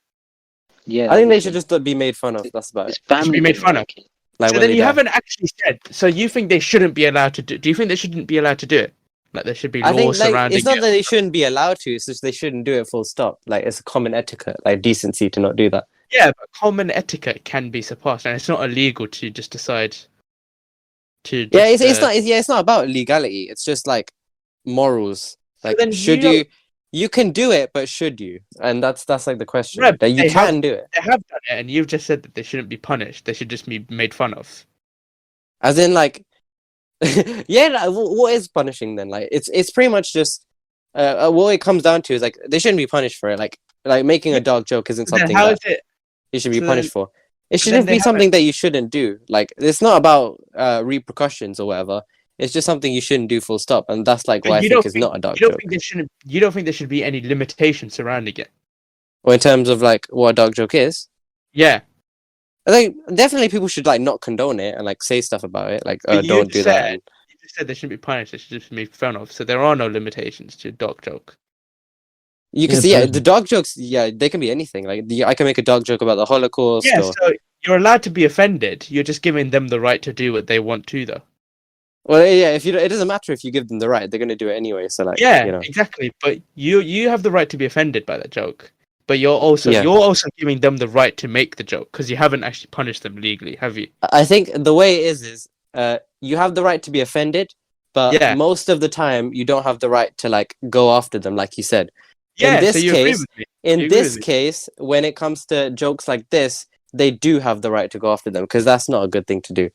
Yeah, I think they should just be made fun of. That's about It's it. family be made thing, fun of. like, Like, So when then they you die. haven't actually said. So you think they shouldn't be allowed to do? Do you think they shouldn't be allowed to do it? Like there should be I think laws like, surrounding it's not it. that they shouldn't be allowed to. It's just they shouldn't do it full stop. Like, it's a common etiquette, like decency to not do that. Yeah, but common etiquette can be surpassed, and it's not illegal to just decide to. Yeah, it's just, not. It's not about legality. It's just like morals. Like, then should you you? you can do it, but should you? And that's like the question. Right, That you they have- can do it. They have done it, and you've just said that they shouldn't be punished. They should just be made fun of. As in, like, yeah, like, what is punishing then? Like, it's pretty much just what it comes down to is like they shouldn't be punished for it. Like making a dog joke isn't Then something how that is it? you should be so punished for. It should then just they be haven't- something that you shouldn't do. Like, it's not about repercussions or whatever. It's just something you shouldn't do, full stop. And that's like But what I you think don't is think- not a dog You don't joke. think there shouldn't? You don't think there should be any limitation surrounding it? Or in terms of like what a dog joke is. Yeah. I think definitely people should like not condone it and like say stuff about it. Like, But you don't do that. said- And- You just said they shouldn't be punished. They should just be made fun of. So there are no limitations to a dog joke. You can Yeah, see, yeah, but- the dog jokes, yeah, they can be anything. Like, I can make a dog joke about the Holocaust. Yeah. Or, So you're allowed to be offended. You're just giving them the right to do what they want to, though. well, yeah, if you don't, it doesn't matter if you give them the right; they're gonna do it anyway. So, like, Yeah, you know, exactly. But you have the right to be offended by that joke. But you're also Yeah. giving them the right to make the joke because you haven't actually punished them legally, have you? I think the way it is you have the right to be offended, but Yeah. most of the time you don't have the right to like go after them, like you said. Yeah. this so you agree case- with me. In You agree this with me? case, when it comes to jokes like this, they do have the right to go after them because that's not a good thing to do.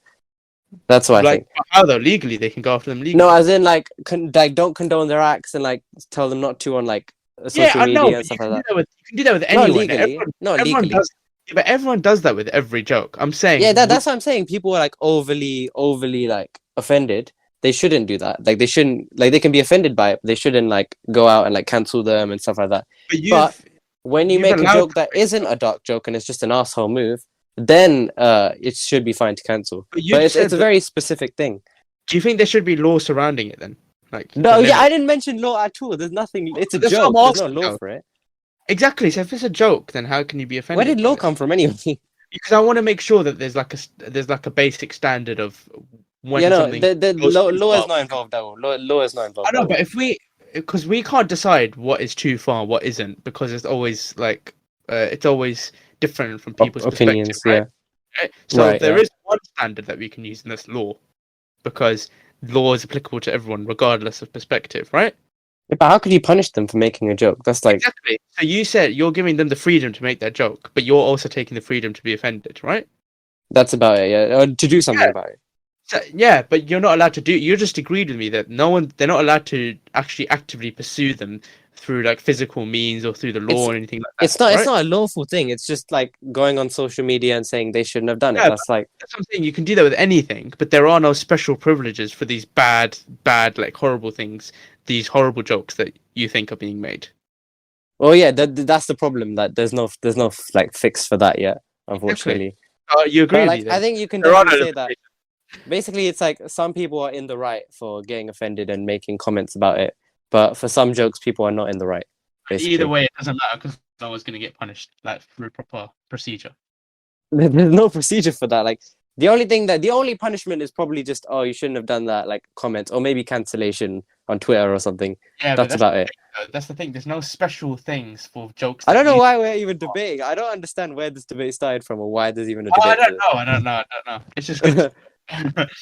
That's what I Like think. how though? Legally, they can go after them legally. No, as in like, like don't condone their acts and like tell them not to on like social I media know. and But stuff you like can that. do that with Not anyone. legally. Not Everyone legally. does. Yeah, but everyone does that with every joke. I'm saying. Yeah, that's what I'm saying. People are like overly like offended. They shouldn't do that. Like they shouldn't. Like they can be offended by it. But they shouldn't like go out and like cancel them and stuff like that. But When you You've make a allowed joke that isn't a dark joke and it's just an asshole move, then it should be fine to cancel. But you But it's said a that- very specific thing. do you think there should be law surrounding it then? Like No, the yeah, I limit? didn't mention law at all. There's nothing. It's a That's what joke. I'm There's no asking, law though. for it. Exactly. So if it's a joke, then how can you be offended? Where did by law it? come from anyway? Because I want to make sure that there's like a basic standard of when You know, something. the goes law, too law is far. not involved at all. Law is not involved. I know, at but all. because we can't decide what is too far, and what isn't, because it's always like it's always different from people's opinions, perspective, right? Right? So Right, there yeah. is one standard that we can use, and that's law, because law is applicable to everyone regardless of perspective, right? Yeah, but how could you punish them for making a joke? That's like, Exactly. So you said you're giving them the freedom to make that joke, but you're also taking the freedom to be offended, right? that's about it. Yeah, or to do something Yeah. about it. So, yeah, but you're not allowed to do. You just agreed with me that they're not allowed to actually actively pursue them through like physical means or through the law or anything like that. It's not. right? It's not a lawful thing. It's just like going on social media and saying they shouldn't have done it. Yeah, That's like, That's what I'm saying. You can do that with anything, but there are no special privileges for these bad, like horrible things, these horrible jokes that you think are being made. well, yeah, that's the problem. That there's no like fix for that yet, unfortunately. You agree But with like, me? Then? I think you can There are definitely no say that. Basically, it's like some people are in the right for getting offended and making comments about it, but for some jokes, people are not in the right. Basically. Either way, it doesn't matter because no one's going to get punished like through proper procedure. There's no procedure for that. Like the only punishment is probably just, oh, you shouldn't have done that, like comments or maybe cancellation on Twitter or something. Yeah, That's about it. That's the thing. There's no special things for jokes. I don't that know you- why we're even debating. I don't understand where this debate started from or why there's even a Oh, debate. I don't know. It's just good.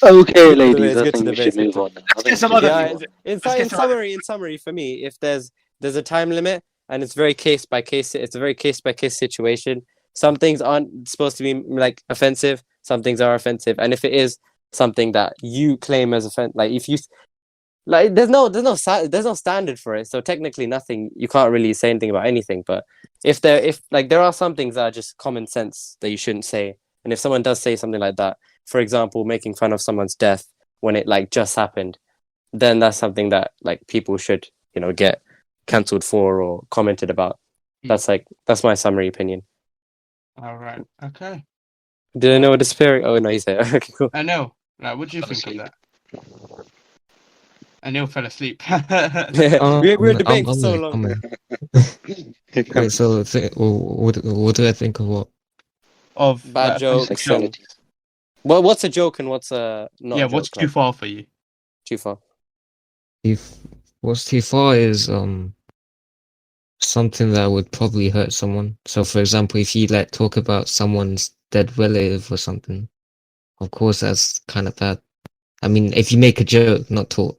Okay, Let's ladies, I get to think the we should basics. move on now. I get think some we should other Yeah, move on. in Let's get some other- summary, for me, if there's a time limit and it's very case by case, it's a very case by case situation. Some things aren't supposed to be like offensive. Some things are offensive, and if it is something that you claim as offensive, like if you like, there's no standard for it. So technically, nothing. You can't really say anything about anything. But if there are some things that are just common sense that you shouldn't say, and if someone does say something like that, for example, making fun of someone's death when it like just happened, then that's something that like people should get cancelled for or commented about. That's my summary opinion. All right. Okay. Did I know what the spirit? Oh no, he's there. Okay, cool. I know. Like, what do you Fell think of asleep. that? Anil fell asleep. we were debating for so long. Wait, so what do I think of what? Of Bad jokes. Sexuality. Well, what's a joke and what's a not? Yeah, a what's joke, too like, far for you? too far? If what's too far is something that would probably hurt someone. So, for example, if you like talk about someone's dead relative or something, of course that's kind of bad. I mean, if you make a joke, not talk,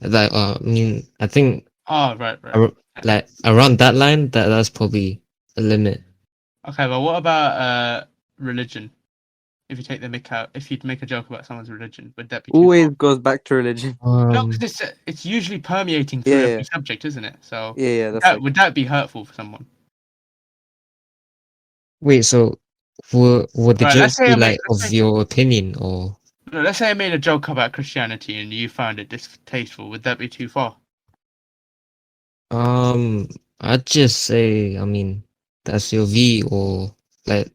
that I mean, I think Oh, right. I like around that line, that's probably a limit. Okay, well, what about religion? If you take the mick out, if you'd make a joke about someone's religion, would that be too Always far? goes back to religion. No, because it's usually permeating through Yeah, every yeah. subject, isn't it? So Yeah, that's like would that be hurtful for someone? Wait, so would the Right, let's jokes say be I made, like of your opinion or? no, let's say I made a joke about Christianity and you found it distasteful. Would that be too far? I'd just say, I mean, that's your view, or like,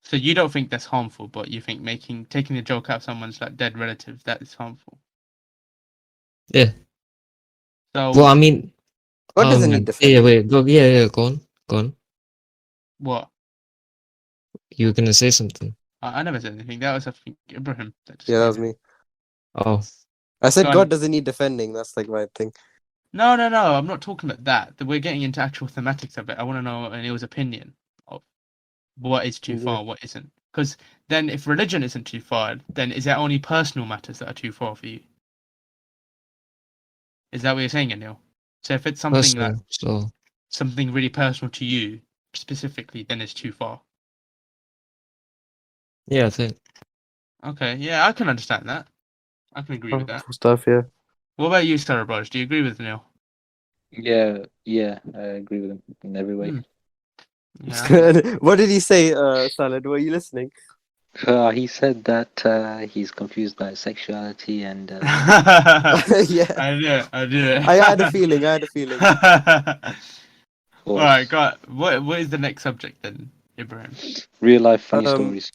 So you don't think that's harmful, but you think taking the joke out of someone's like dead relative that is harmful. yeah. So Well, I mean, God doesn't need defending. yeah, wait, go, yeah, go on. what? You were gonna say something. I never said anything. That was I think Ibrahim. That just Yeah, that came was in. me. Oh, I said Go on. God doesn't need defending. That's like my thing. No. I'm not talking about that. We're getting into actual thematics of it. I want to know Anil's opinion of what is too Yeah. far, what isn't. Because then, if religion isn't too far, then is there only personal matters that are too far for you? Is that what you're saying, Anil? So if it's something personal. like So something really personal to you specifically, then it's too far. yeah, I think. Okay, yeah, I can understand that. I can agree with that. Stuff, yeah. What about you, Sarah Raj? Do you agree with Neil? Yeah, I agree with him in every way. Hmm. Yeah. What did he say, Salad? Were you listening? He said that he's confused by sexuality and Yeah. I do it. I had a feeling. All right, God. What is the next subject then, Ibrahim? real life funny Um, stories.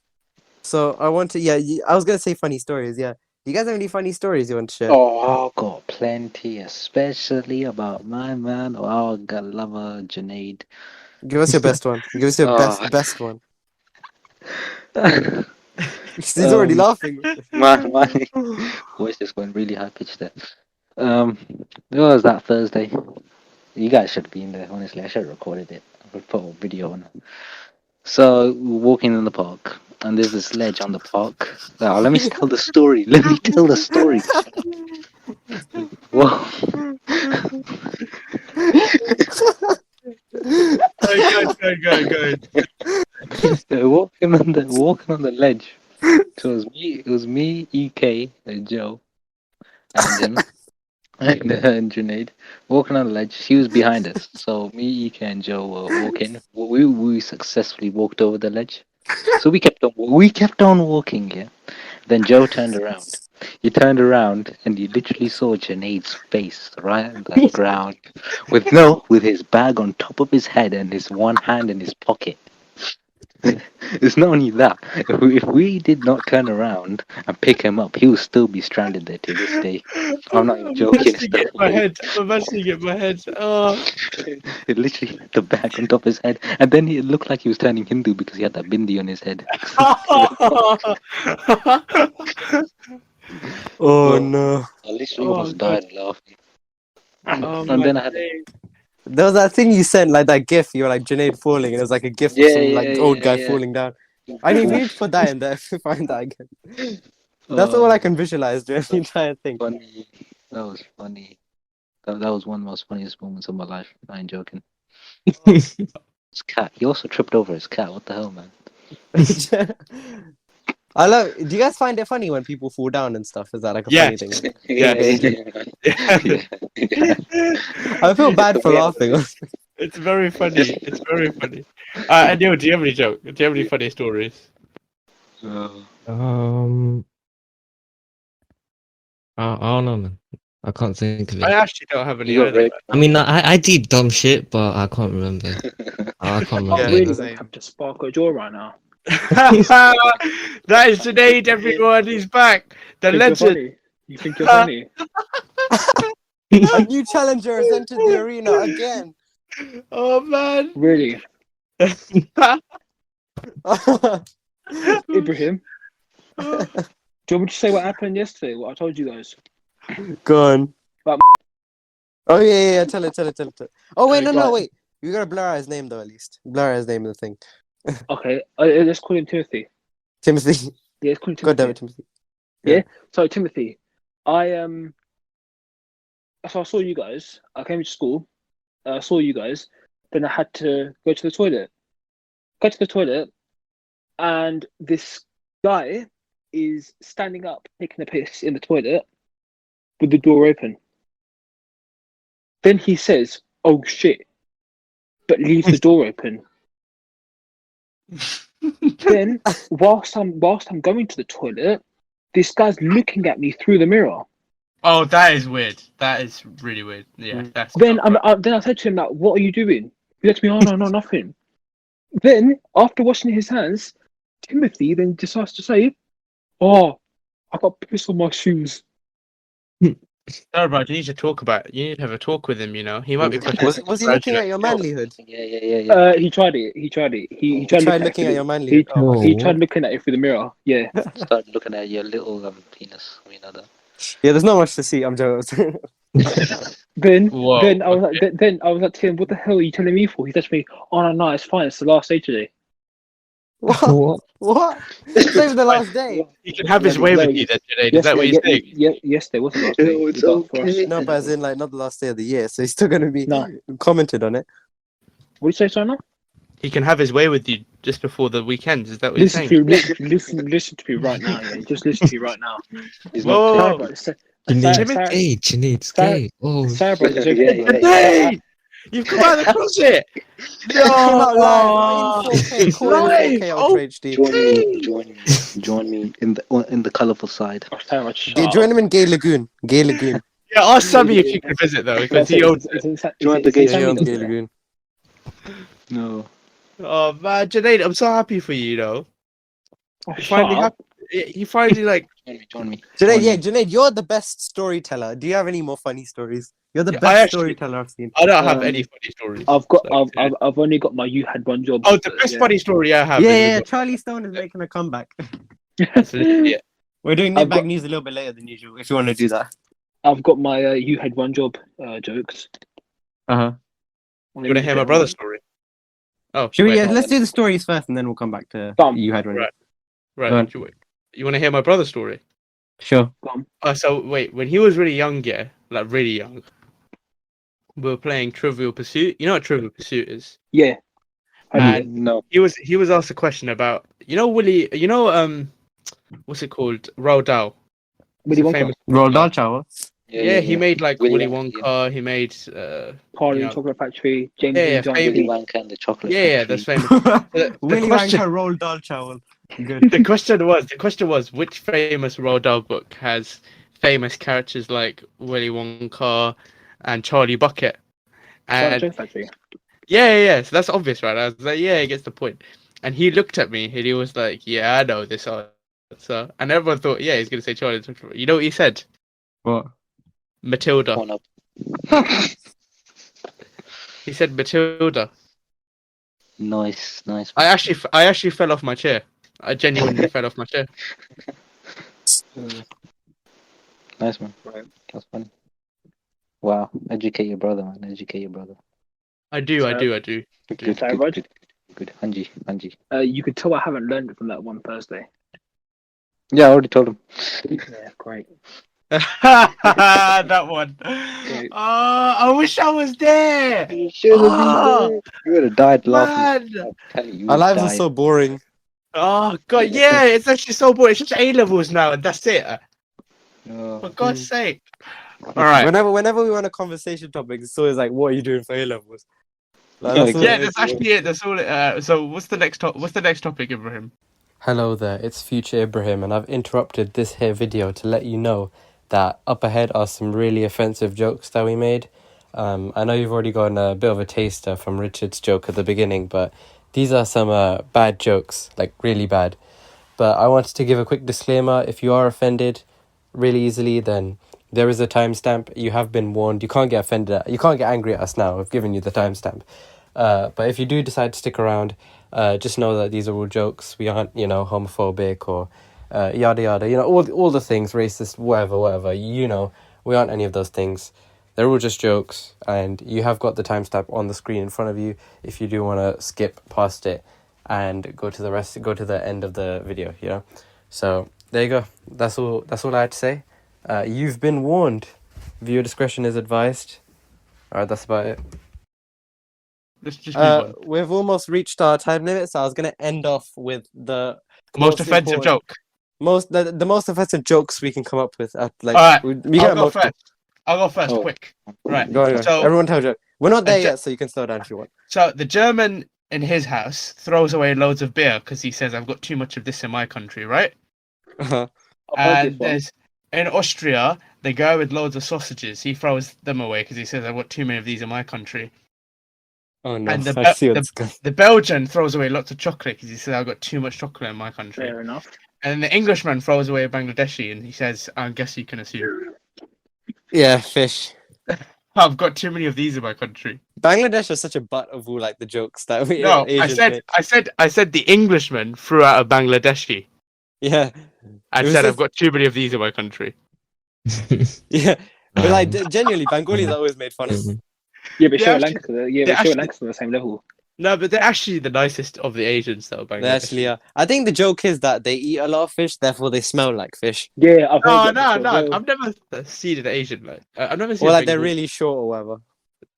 So I want to. Yeah, I was gonna say funny stories. Yeah. Do you guys have any funny stories you want to share? Oh, I've got plenty, especially about my man, our lover Junaid. Give us your best one. Give us your Oh. best one. He's already laughing. My voice just went really high pitched there. It was that Thursday. You guys should have been there, honestly. I should have recorded it. I could put a video on it. So, we're walking in the park, and there's this ledge on the park. Now, let me tell the story. Let me tell the story. Whoa. Go. Walking on the ledge. So it was me, EK, and Joe, and and Junaid walking on the ledge. She was behind us. So me, EK, and Joe were walking. We successfully walked over the ledge. So we kept on walking. Yeah. Then Joe turned around. He turned around and he literally saw Junaid's face right on the ground, with his bag on top of his head and his one hand in his pocket. It's not only that. If we did not turn around and pick him up, he will still be stranded there to this day. I'm not even joking. I'm imagining it in my head. Oh. It literally had the bag on top of his head, and then it looked like he was turning Hindu because he had that bindi on his head. Oh no! I literally almost died laughing. Oh, And then I had There was that thing you sent, like that GIF. You were like Junaid falling, and it was like a GIF of some old guy falling down. I need to put that in there if you find that again. That's all I can visualize during the entire thing. Funny. That was funny. That was one of the most funniest moments of my life. I ain't joking. His cat. He also tripped over his cat. What the hell, man? I love. Do you guys find it funny when people fall down and stuff? Is that like a funny thing? I feel bad for laughing. It's very funny. It's very funny. Anil, do you have any joke? Do you have any funny stories? I don't know, man. I can't think of I it. actually don't have any You got either. raped. I mean, I do dumb shit, but I can't remember. I can't remember. Yeah, really the gonna same. have to spark a jaw right now. That is Junaid, everyone. He's back. The legend. You think you're funny? A new challenger has entered the arena again. Oh man. Really? Ibrahim? Do you want me to say what happened yesterday? What I told you guys? Go on. But- Oh yeah. Tell it. Oh wait, no, Right. wait. You gotta blur out his name though, at least. Blur out his name in the thing. Okay, let's call him Timothy. Timothy. Yeah, let's call him Timothy. God damn it, Timothy. So Timothy, so I saw you guys. I came to school, saw you guys. Then I had to go to the toilet. Go to the toilet, and this guy is standing up, taking a piss in the toilet with the door open. Then he says, "Oh shit," but leave the door open. Then, whilst I'm going to the toilet, this guy's looking at me through the mirror. Oh, that is weird. That is really weird. Yeah, that's. Then not right. then I said to him, like, "What are you doing?" He said to me, "Oh no, nothing." Then, after washing his hands, Timothy then decides to say, "Oh, I got piss on my shoes." No, bro, you need to talk about. You need to have a talk with him. You know, he might be. Was he looking at your manlyhood? Yeah. He tried it. He tried it. He He tried tried looking looking at your He, manlyhood. Oh, No. he tried looking at it through the mirror. Yeah. Start looking at your little penis. We know that. yeah, there's not much to see. I'm joking. Then Whoa, then I was like, then I was like to him, "What the hell are you telling me for?" He said to me, "Oh no, it's fine. It's the last day today." what? What? What? It's even the last day. He can have his Yeah, way no, with you then, Junaid. Is that what you're saying? Yesterday was the last day. No, it's It was for us. okay. No, but as in like not the last day of the year, so he's still gonna be No. commented on it. What did you say, Simon? He can have his way with you just before the weekend. Is that what you're Listen saying? to listen to me right now. Yeah, just listen to me right now. He's Whoa, not whoa, whoa. Sarah, Junaid's Sarah- gay. Oh, Sarah, bro, it's Yeah, okay. yeah, Junaid! You've come out of the closet! Came out No! live, not in 4K, call it Live! 4K Oh, Ultra HD. join me in the colourful side. Oh, Sarah, shut Yeah, up. join him in Gay Lagoon. Gay Lagoon. Yeah, ask Sammy if you can visit though, because he owns it. Join the Gay gays. Gay Lagoon. No. Oh man, Junaid, I'm so happy for you, though. Oh, You shut finally up. you finally like. Join me. Junaid, yeah, Junaid, you're the best storyteller. Do you have any more funny stories? You're the Yeah, best I actually- storyteller I've seen. I don't have Um, any funny stories. I've got. So, I've only got my. You had one job. Oh, the best yeah. funny story I have. Yeah, is Charlie Stone is making a comeback. that's literally it. We're doing I've Nitbag got- News a little bit later than usual, if you want to do that. I've got my. You had one job. Jokes. Uh-huh. You want to hear my brother's story? Oh, Should we? wait, Yeah, let's do the stories first, and then we'll come back to Done. you had one. Right. Go right. on. You want to hear my brother's story? Sure. So wait, when he was really young, yeah, like really young, we were playing Trivial Pursuit. You know what Trivial Pursuit is? Yeah. And No. he was asked a question about Willy. What's it called? Roald Dahl. Willy It's a Wonka. famous- Roald Dahl Chow. Yeah, he made like Willy Willy Wonka, Wonka. He made Charlie you know. Chocolate Factory. James Yeah, and John. famous- Willy Wonka and the Chocolate yeah, Factory. that's famous. The Willy question- Wonka Roald Dahl Chow. Good. The question was which famous Roald Dahl book has famous characters like Willy Wonka and Charlie Bucket? And Chocolate Factory. yeah. So that's obvious, right? I was like, yeah, he gets the point. And he looked at me and he was like, yeah, I know this answer. And everyone thought, yeah, he's gonna say Charlie. You know what he said? What? Matilda. One up. He said Matilda. Nice. I actually fell off my chair. I genuinely fell off my chair. Nice, man. Right. That's funny. Wow. Educate your brother, man. Educate your brother. I do. Good. Sorry, Rog? Good. Hanji. You could tell I haven't learned it from that one Thursday. Yeah, I already told him. Yeah, great. That one. Oh, I wish I was there. You should have Ah, been there. You would have died laughing. Man. I'm telling you, Our lives are died. so boring. Oh god, yeah, it's actually so boring. It's just A levels now, and that's it. Oh. For God's sake. All right. Whenever we want a conversation topic, it's always like, "What are you doing for A levels?" Like, Yeah, that's all Yeah, it is. that's actually it. That's all. So what's the next topic, Ibrahim? Hello there, it's Future Ibrahim, and I've interrupted this here video to let you know that up ahead are some really offensive jokes that we made. I know you've already gotten a bit of a taster from Richard's joke at the beginning, but these are some bad jokes, like really bad. But I wanted to give a quick disclaimer. If you are offended really easily, then there is a timestamp. You have been warned. You can't get offended. You can't get angry at us now. We've given you the timestamp. But if you do decide to stick around, just know that these are all jokes. We aren't, homophobic or yada yada. All the things, racist, whatever. We aren't any of those things. They're all just jokes, and you have got the timestamp on the screen in front of you. If you do want to skip past it and go to the end of the video. So there you go. That's all I had to say. You've been warned. Viewer discretion is advised. All right, that's about it. Let's just move on. We've almost reached our time limit, so I was gonna end off with the Most offensive important- joke. the most offensive jokes we can come up with. Like, Alright, we I'll got go multiple. first. I'll go first, Oh. quick. Right. Go on. So, Everyone tell a joke. We're not there A jo- yet, so you can slow down if you want. so the German in his house throws away loads of beer because he says, "I've got too much of this in my country," right? Uh-huh. I've heard And this one. there's in Austria, the guy with loads of sausages, he throws them away because he says, "I've got too many of these in my country." Oh no, And the I see Be- what's going. The Belgian throws away lots of chocolate because he says, "I've got too much chocolate in my country." Fair enough. And then the Englishman throws away a Bangladeshi and he says, "I guess you can assume Yeah, fish. I've got too many of these in my country." Bangladesh is such a butt of all like the jokes that we No, Asians make. I said the Englishman threw out a Bangladeshi Yeah, and It was said, just- "I've got too many of these in my country." yeah. But like Um, genuinely, Bengalis are always made fun of. Yeah, but They Sri actually- Lanka, they Sri actually- Lanka's on the same level. No, but they're actually the nicest of the Asians, though. They Bangladesh. actually are. I think the joke is that they eat a lot of fish, therefore they smell like fish. Yeah, I've No, heard that no, before. no. I've never seen an Asian. Like, I've never seen. Or a like they're Bengali- really short or whatever.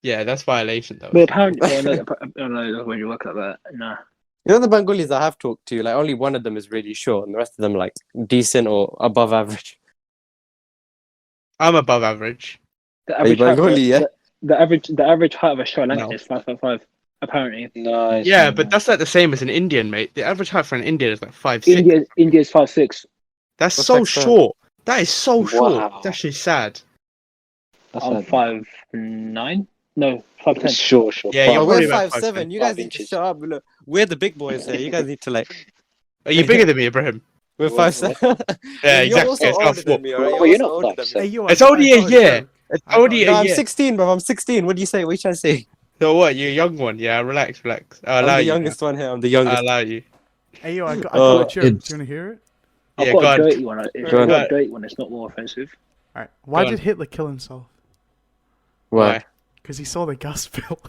Yeah, that's violation, though. Well, apparently, no, when you work like that, nah. You know the Bengalis I have talked to, like only one of them is really short, and the rest of them like decent or above average. I'm above average. The Are you average height, Bengali, yeah? the average height of a Sri Lankan No. is 5'5". Apparently, Nice. Yeah, but that's like the same as an Indian, mate. The average height for an Indian is like 5'6". India's 5'6". That's What's so that for? short. That is so short. Wow. It's actually sad. That's I'm like 5'9". No, 5'10". sure. Yeah, Oh, you're we're probably about 5'7". You 5 guys need to inches. shut up. Look, we're the big boys here. You guys need to like. Are you bigger than me, Ibrahim? We're What- 5'7". Yeah, You're exactly. also It's older not than four. me, alright? Well, You're you're also not older than 5'7". me. yo, It's I only got a joke. year. It's I got only a- No, a I'm year. 16, bro. I'm 16. What do you say? What you trying to say? So what? You're a young one. Yeah, relax. I'll I'm allow the you. youngest one here. I'm the I'll youngest. allow you. Hey yo, I got Oh, a joke. Do you it's- want to hear it? I've Yeah, got go a on. dirty one. If Go I've on. got a dirty one, it's not more offensive. All right. Why Go did on. Hitler kill himself? Why? Because he saw the gas bill.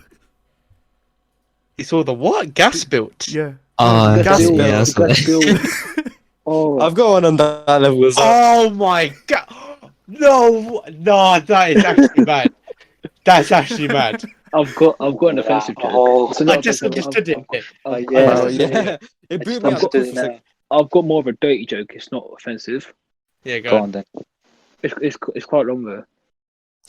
You saw the what? Gas built. Yeah. The gas bill, bill. the That's gas bill. Oh, I've got one on that level as well. Oh my god! No, that is actually mad. That's actually mad. I've got an offensive Wow. joke. So I not just offensive, understood it. I've Yeah. Wow, got- yeah. It blew me I've up. got- for a second. I've got more of a dirty joke. It's not offensive. Yeah, Go go on. on then. It's quite long though.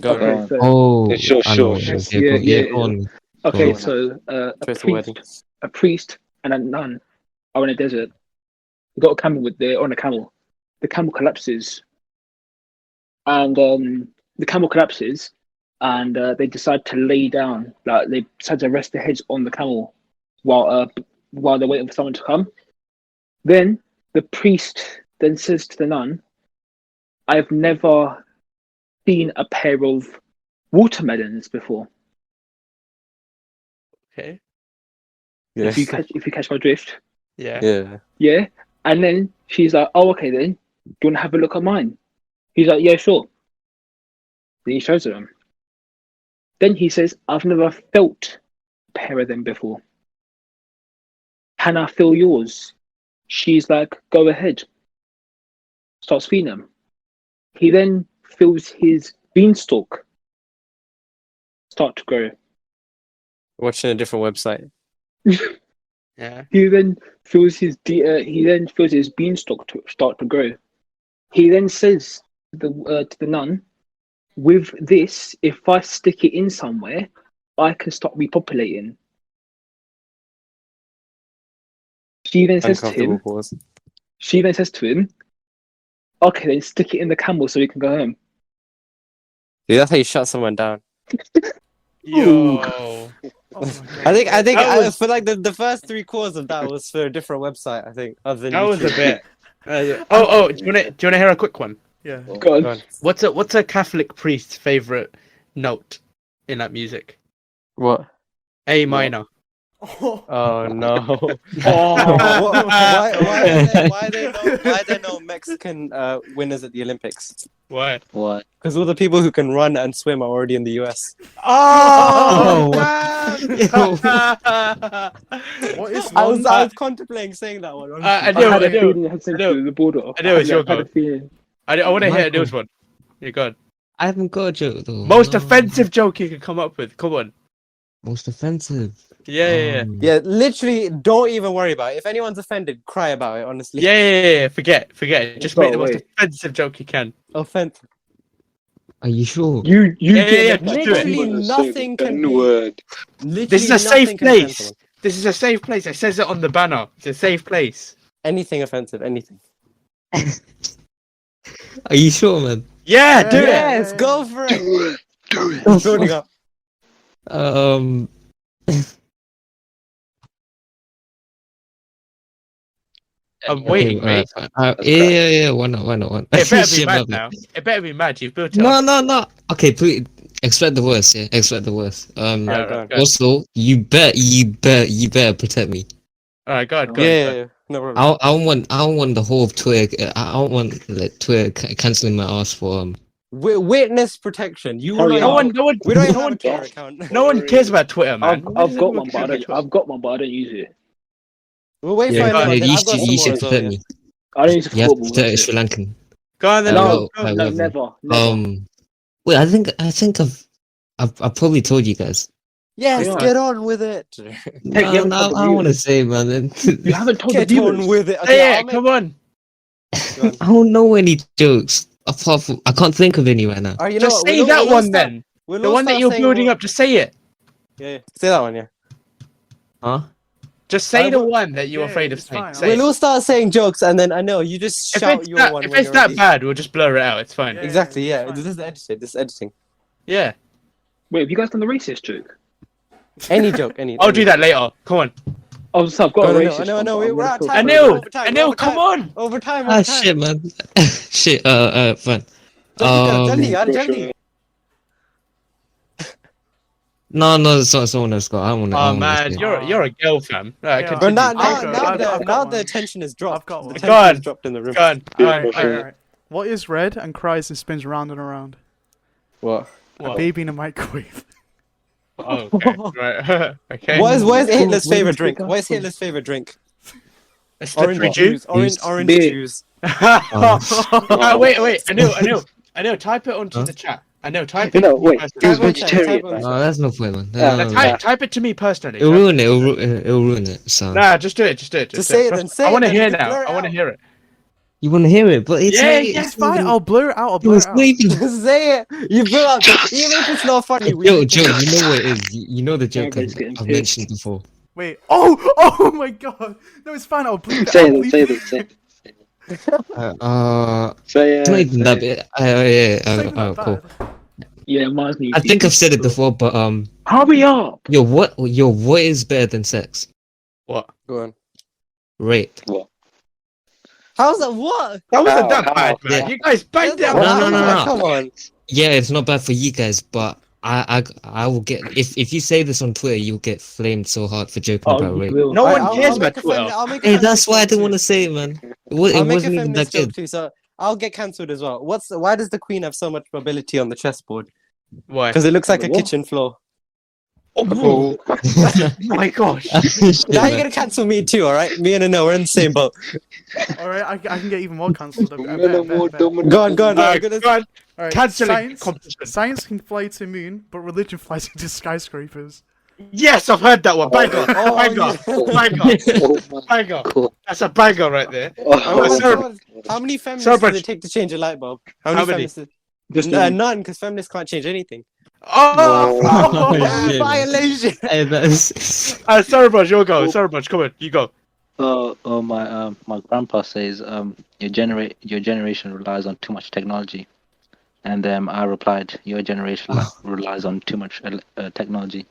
Go Okay. on. So, Oh, Sure, I know sure, what it sure. is. Yeah, Yeah, yeah, yeah, go on. okay, on. so Choice of wedding. a priest and a nun are in a desert. They got a camel they're on a camel. The camel collapses, and the camel collapses, and they decide to lay down. Like they decide to rest their heads on the camel while they're waiting for someone to come. Then the priest then says to the nun, "I've never seen a pair of watermelons before." Okay. Yeah. If you catch my drift. Yeah. Yeah. Yeah. And then she's like, "Oh, okay then. Do you want to have a look at mine?" He's like, "Yeah, sure." Then he shows her them. Then he says, "I've never felt a pair of them before. Can I feel yours?" She's like, "Go ahead." Starts feeding them. He then feels his beanstalk start to grow. Watching a different website. Yeah. He then feels his beanstalk to start to grow. He then says to the nun, "With this, if I stick it in somewhere, I can start repopulating." She then says to Uncomfortable him, pause. "Okay, then stick it in the camel so we can go home." Dude, that's how you shut someone down. Yo. Oh my God. I think That was- for like the first 3 quarters of that was for a different website. I think other than That was a YouTube. bit. Do you want to hear a quick one? Yeah. Go Go on. on. What's a Catholic priest's favorite note in that music? What? A minor. Oh no! Oh. Why are there no Mexican winners at the Olympics? What? What? Because all the people who can run and swim are already in the US. Oh! What is I was long? contemplating saying that one. I I do. had I a do. feeling it had something I to do. do with the border. I know it's your I had a go. feeling. I want to hear Michael. this one. You're good. I haven't got a joke though. Most No. offensive joke you can come up with. Come on. Most offensive. Yeah. Yeah, literally, don't even worry about it. If anyone's offended, cry about it. Honestly, Yeah. Forget it. Just make the most Wait. offensive joke you can. offensive. Are you sure? You Yeah, get just do it. Literally nothing can be. N-word. Literally This is a nothing safe can offend place. someone. This is a safe place. It says it on the banner. It's a safe place. Anything offensive, anything. Are you sure, man? Yeah, do it. Yes, go for it. Do it. It's building up. Um. I'm Okay, waiting, alright, mate. fine. Yeah. Why not? It better be Shit, mad my now. bad. It better be mad. You've built it No, up. Okay, please expect the worst. Yeah, expect the worst. Alright, Go on. Also, you better protect me. Alright, go on. Yeah, no problem. I don't want the whole of Twitter. I don't want like Twitter canceling my ass for Witness protection. You Hurry will up. not. No one. We don't no even have one a Twitter cares. account. No one cares about Twitter, man. I've got one, but I don't use it. We'll wait yeah. for anyone. Then you I've got should, some you more should as well, protect yeah. me. I don't use it for You have to football. protect a that's Sri it. Lankan. Go on then. No, go. like, no, whatever. never. Wait, I think I've probably told you guys. Yes, Yeah. get on with it. Hey, you haven't I told the don't want to viewers. say, man. You haven't told the Get on viewers. with it. Say Okay, it. Come on. Go on. I don't know any jokes apart from I can't think of any right now. Alright, you know Just what? say We'll that all one start- then. we'll The all one that start you're saying building what- up. Just say it. Yeah, say that one. Yeah. Huh? Just say I the will- one that you're Yeah, afraid of it's saying. fine. Say We'll it. all start saying jokes, and then I know you just If shout it's your that, one. if when it's you're that ready. bad, we'll just blur it out. It's fine. Yeah. Exactly. Yeah. it's This is edited. This is editing. Yeah. Wait, have you guys done the racist joke? Any joke. Any. I'll do that later. Come on. Oh, so I've got No, a no, racist no, one, no, but we're I'm out gonna of time. talk Anil, about it. Anil, come on. Overtime. Ah, shit, man. Shit. Fine. Jaldi, yaar, Pressure. jaldi. No, it's not someone else got. I don't want to. Oh man, you're a girl fan. Right, Yeah. But continue. now, I've got now one. the tension is dropped. I've got one. The Go tension on. is dropped in the room. Go on. Yeah, Alright, pressure. alright. What is red and cries and spins round and around? What? A baby in a microwave. Oh, okay. Right. Okay. What is Hitler's When favorite did drink? they go What is for- Hitler's favorite drink? A slippery Orange juice. juice. Orange Beer. juice. Wait. Anil, type it onto Huh? the chat. Anil, type You it. know, wait, personally. he was Type on chat, vegetarian. type on man. No, that's no point, man. Yeah, No, that's Type it to me personally. It'll ruin it. It'll ruin it. So Nah, just do it. Just say it then, say I it want to then, hear just now. blur it I want to out. hear it. you want to hear it, but it's Yeah, not- yeah, It's fine. I'll blur it out. I'll It blur was it out. sleeping. Say it. You built up. Even if it's not funny. Yo, Joe, you know what it is. You know the joke Everybody's getting I've pissed. mentioned before. Wait. Oh my god. No, it's fine. I'll bleep it. Say I'll it, bleep say it. it, say it. Say It's not even that bit. It's not even that Cool. bad. Yeah, mine's new. I think I've said it before, but Hurry up! yo, what is better than sex? What? Go on. Rape. How's that? What? That wasn't How? that bad, man. Yeah. You guys banged That's it not out. No, bad. no. Come on. Yeah, it's not bad for you guys, but I will get if you say this on Twitter, you'll get flamed so hard for joking Oh, about you rape. will. No one I'll cares make about a Twitter. I'll make a Hey, feminist that's why I joke didn't too. want to say it, man. It I'll make a wasn't even that feminist joke good. too, so I'll get cancelled as well. Why does the queen have so much mobility on the chessboard? Why? Because it looks like a What? kitchen floor. Oh my gosh. Now you're gonna cancel me too, alright? Me and Anil, we're in the same boat. Alright, I can get even more cancelled. I bet, No I bet, more I bet. dominant. Go on, go on. Alright, I'm gonna... go on. Alright, Cancelling science, competition. science can fly to moon, but religion flies into skyscrapers. Yes, I've heard that one. Banger. Oh, Banger. yeah. Banger. Oh my Banger. god. That's a banger right there. Oh, Sir- How many feminists Sir, does it take to change a light bulb? How many? Just None, because feminists can't change anything. Oh! Oh, shit, man. Violation! Hey, that's Cerebrus, you go. Cerebrus, come on. You go. My grandpa says your generation relies on too much technology, and I replied your generation relies on too much technology.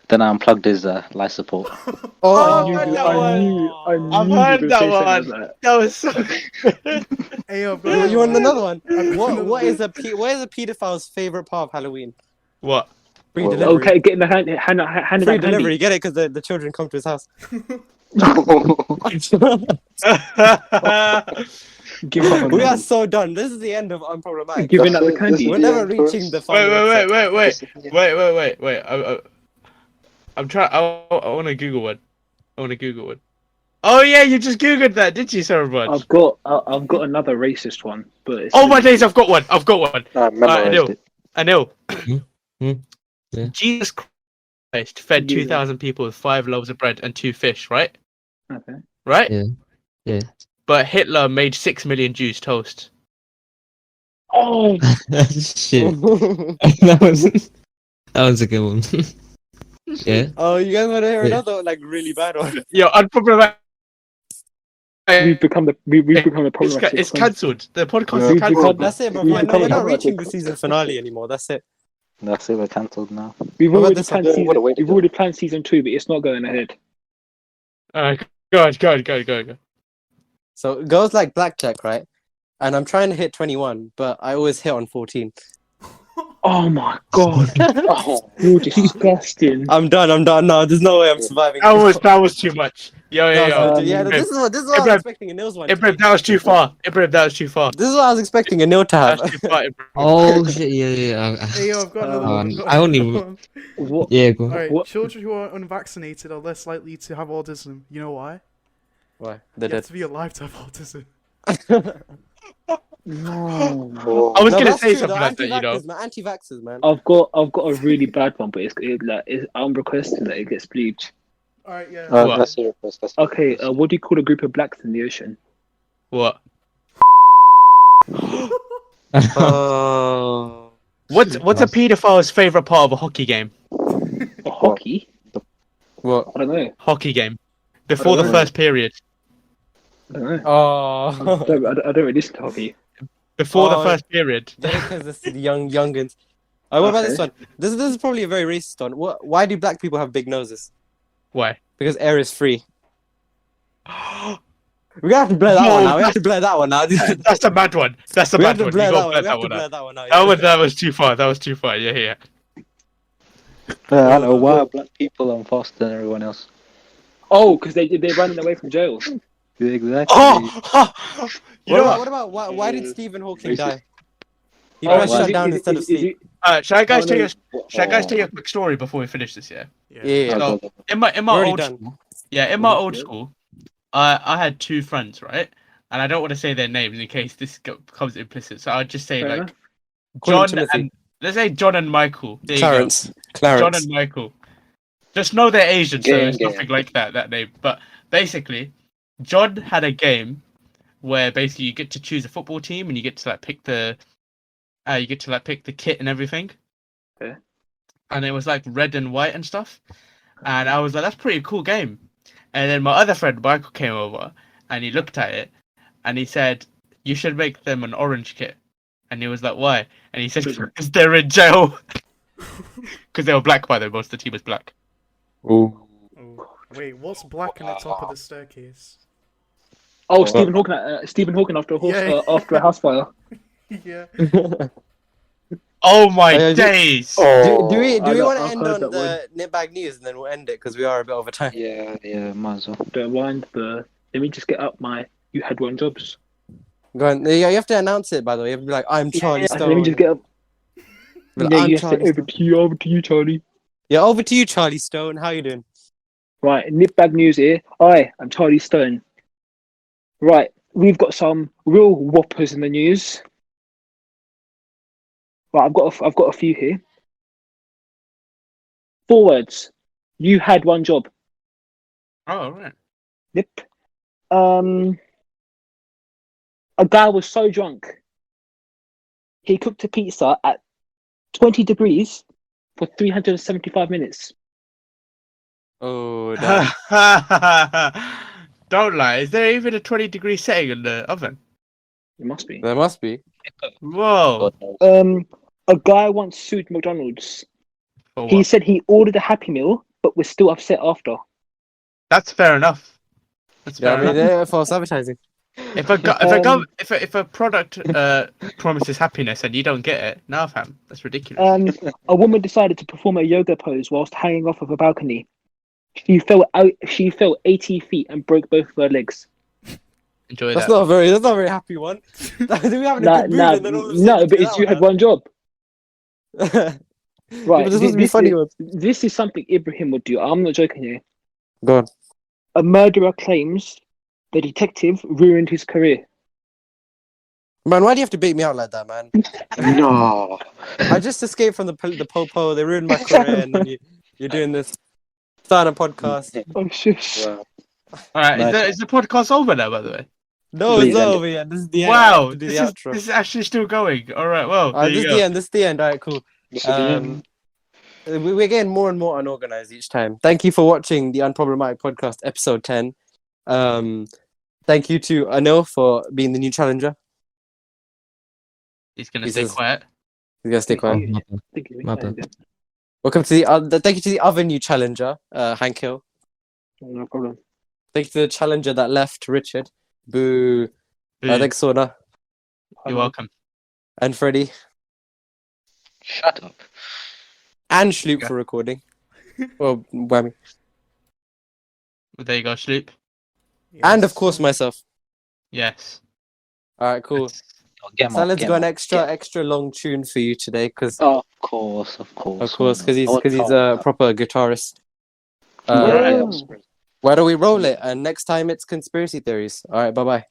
Then I unplugged his life support. Oh, I I've knew, heard that I one. knew, I knew I've you heard were that gonna say one. something like That was so Hey, I've You, got you want another one? another What is a pedophile's favorite part of Halloween? What? Free Well, that. delivery. Okay, getting the hand Free out delivery. Get it? Because the children come to his house. Give up We on are so done. This is the end of Unproblematic. giving out the candy. We're never reaching the final episode. Wait. I'm trying. I want to Google one. Oh yeah, you just Googled that, did you, Cerebrus? I've got another racist one, but it's Oh my days, I've got one. I memorized Anil. it. Anil. Hmm? Yeah. Jesus fed Yeah. 2,000 people with 5 loaves of bread and 2 fish, right? Okay. Right? Yeah. Yeah. But Hitler made 6 million Jews toast. Oh, Shit. that was a good one. Yeah. Oh, you guys want to hear Yeah. another like really bad one? Yo, unproblematic. we've become the problematic. It's cancelled. The podcast Yeah. is cancelled. That's it, bro. We've No, become we're not problematic. reaching the season finale anymore. That's it. That's it. We're cancelled now. We've What about already this planned one? season. What a way to We've go. already planned season 2, but it's not going ahead. Go. So girls like blackjack, right? And I'm trying to hit 21, but I always hit on 14. Oh my god! Oh, you're disgusting. I'm done. No, there's no way I'm surviving. That was too much. Yo. Yeah, Um, this is what I was Ibrahim, expecting a Nils one. Ibrahim, that was too far. This This is what I was expecting a Nil to have. was too far, Ibrahim. Oh shit! Yeah. Hey, yo, I've got another one. I've got I only- another one. What? Yeah. Go on. Alright, What? children who are unvaccinated are less likely to have autism. You know why? Why? They're You have dead. to be alive to have autism. No. I was No, gonna that's say true, something though. like that, you know. Anti-vaxxers, man. Anti-vaxxers, man. I've got a really bad one, but I'm requesting that it gets bleeped. Alright, yeah. What? That's your request. That's your Okay, request. what do you call a group of blacks in the ocean? What? Oh. What's a paedophile's favorite part of a hockey game? A hockey? What? I don't know. Hockey game. Before the know. first period. I don't know. Oh. I don't really listen to hockey. Before the Oh, first period. Because this is youngins. Oh, what about this Okay. one? This is probably a very racist one. Why do black people have big noses? Why? Because air is free. We're gonna have to blur that one now. We have to blur that one now. That's a bad one. That's a We have bad to one. blur You that gotta one. blur We that have to one blur out. that one out. That was too far. Yeah. I know why are black people on faster than everyone else. Oh, because they're running away from jail. Yeah, exactly. Oh! You know what? What about why did Stephen Hawking Racist. die? He Oh, pressed is shut it- down is it- instead of is it- sleep. Shall I guys Oh, tell no. you? Shall I guys tell you a quick story before we finish this? Yeah. Yeah. So, in We're my already old done. school, in my old Yeah. school, I had 2 friends, right? And I don't want to say their names in case this becomes implicit. So I'll just say Fair like enough. Call him John Timothy. and let's say John and Michael. There you go. Clarence. John and Michael. Just know they're Asian, so Gang, it's gang. nothing like that name. But basically, John had a game where basically you get to choose a football team and you get to pick the kit and everything. Okay. And it was like red and white and stuff. And I was like, that's a pretty cool game. And then my other friend Michael came over and he looked at it and he said, you should make them an orange kit. And he was like, why? And he said, because they're in jail. Because they were black, by the way. Most of the team was black. Ooh. Oh, wait, what's black in the top of the staircase? Oh, Stephen Hawking after a Yeah. after a house fire. Yeah. Oh my Oh, yeah, days! Do we I know, want to I've end heard on that the Nitbag news and then we'll end it because we are a bit over time. Yeah, might as well. Don't mind the. Let me just get up my. You had one jobs. Go on. Yeah, you have to announce it, by the way. You have to be like, I'm Charlie Stone. Let me just get up. Be like, Yeah, I'm yes, Charlie over Stone. over to you, Charlie. Yeah, over to you, Charlie Stone. How you doing? Right, nipbag news here. Hi, I'm Charlie Stone. Right, we've got some real whoppers in the news. Right, I've got a few here. 4 words. You had one job. Oh, right. Yep. A guy was so drunk, he cooked a pizza at 20 degrees for 375 minutes. Oh, damn. Don't lie. Is there even a 20-degree setting in the oven? It must be. There must be. Whoa. God knows. A guy once sued McDonald's. For He what? said he ordered a Happy Meal, but was still upset after. That's fair enough. That's Yeah, fair I mean, enough. they're false advertising. If a product promises happiness and you don't get it, nah, fam, that's ridiculous. A woman decided to perform a yoga pose whilst hanging off of a balcony. She fell 80 feet and broke both of her legs. Enjoy That's that. not a very happy one. Do we have a good mood and then all of a sudden No, you but do it's that you had one job. one out? Right, But this must be this funny is- ones. This is something Ibrahim would do. I'm not joking here. Go on. A murderer claims the detective ruined his career. Man, why do you have to beat me out like that, man? No. I just escaped from the popo. They ruined my career, and then You're doing this. Starting a podcast. Oh shit. Wow. All right, Nice. is the podcast over now? By the way. No, Please it's end not it. over yet. This is the end. Wow, To do this the is outro. this is actually still going. All right, well, there This you is go. the end. This is the end. All right, cool. This is the end. We're getting more and more unorganized each time. Thank you for watching the Unproblematic Podcast, episode 10. Thank you to Anil for being the new challenger. He's gonna He stay says- quiet. You guys stay Thank quiet. you. My bad. Thank you. My bad. Welcome to thank you to the other new challenger, Hank Hill. No problem. Thank you to the challenger that left, Richard. Boo. Thanks, Sona. You're welcome. And Freddie. Shut up. And Schloop Yeah. for recording. Whammy. There you go, Sloop. And of course myself. Yes. Alright, cool. Oh, get So let's get go an more, extra long tune for you today, because Of course. because he's Oh, a proper guitarist. Yeah. Why don't we roll it? And next time it's conspiracy theories. All right, bye bye.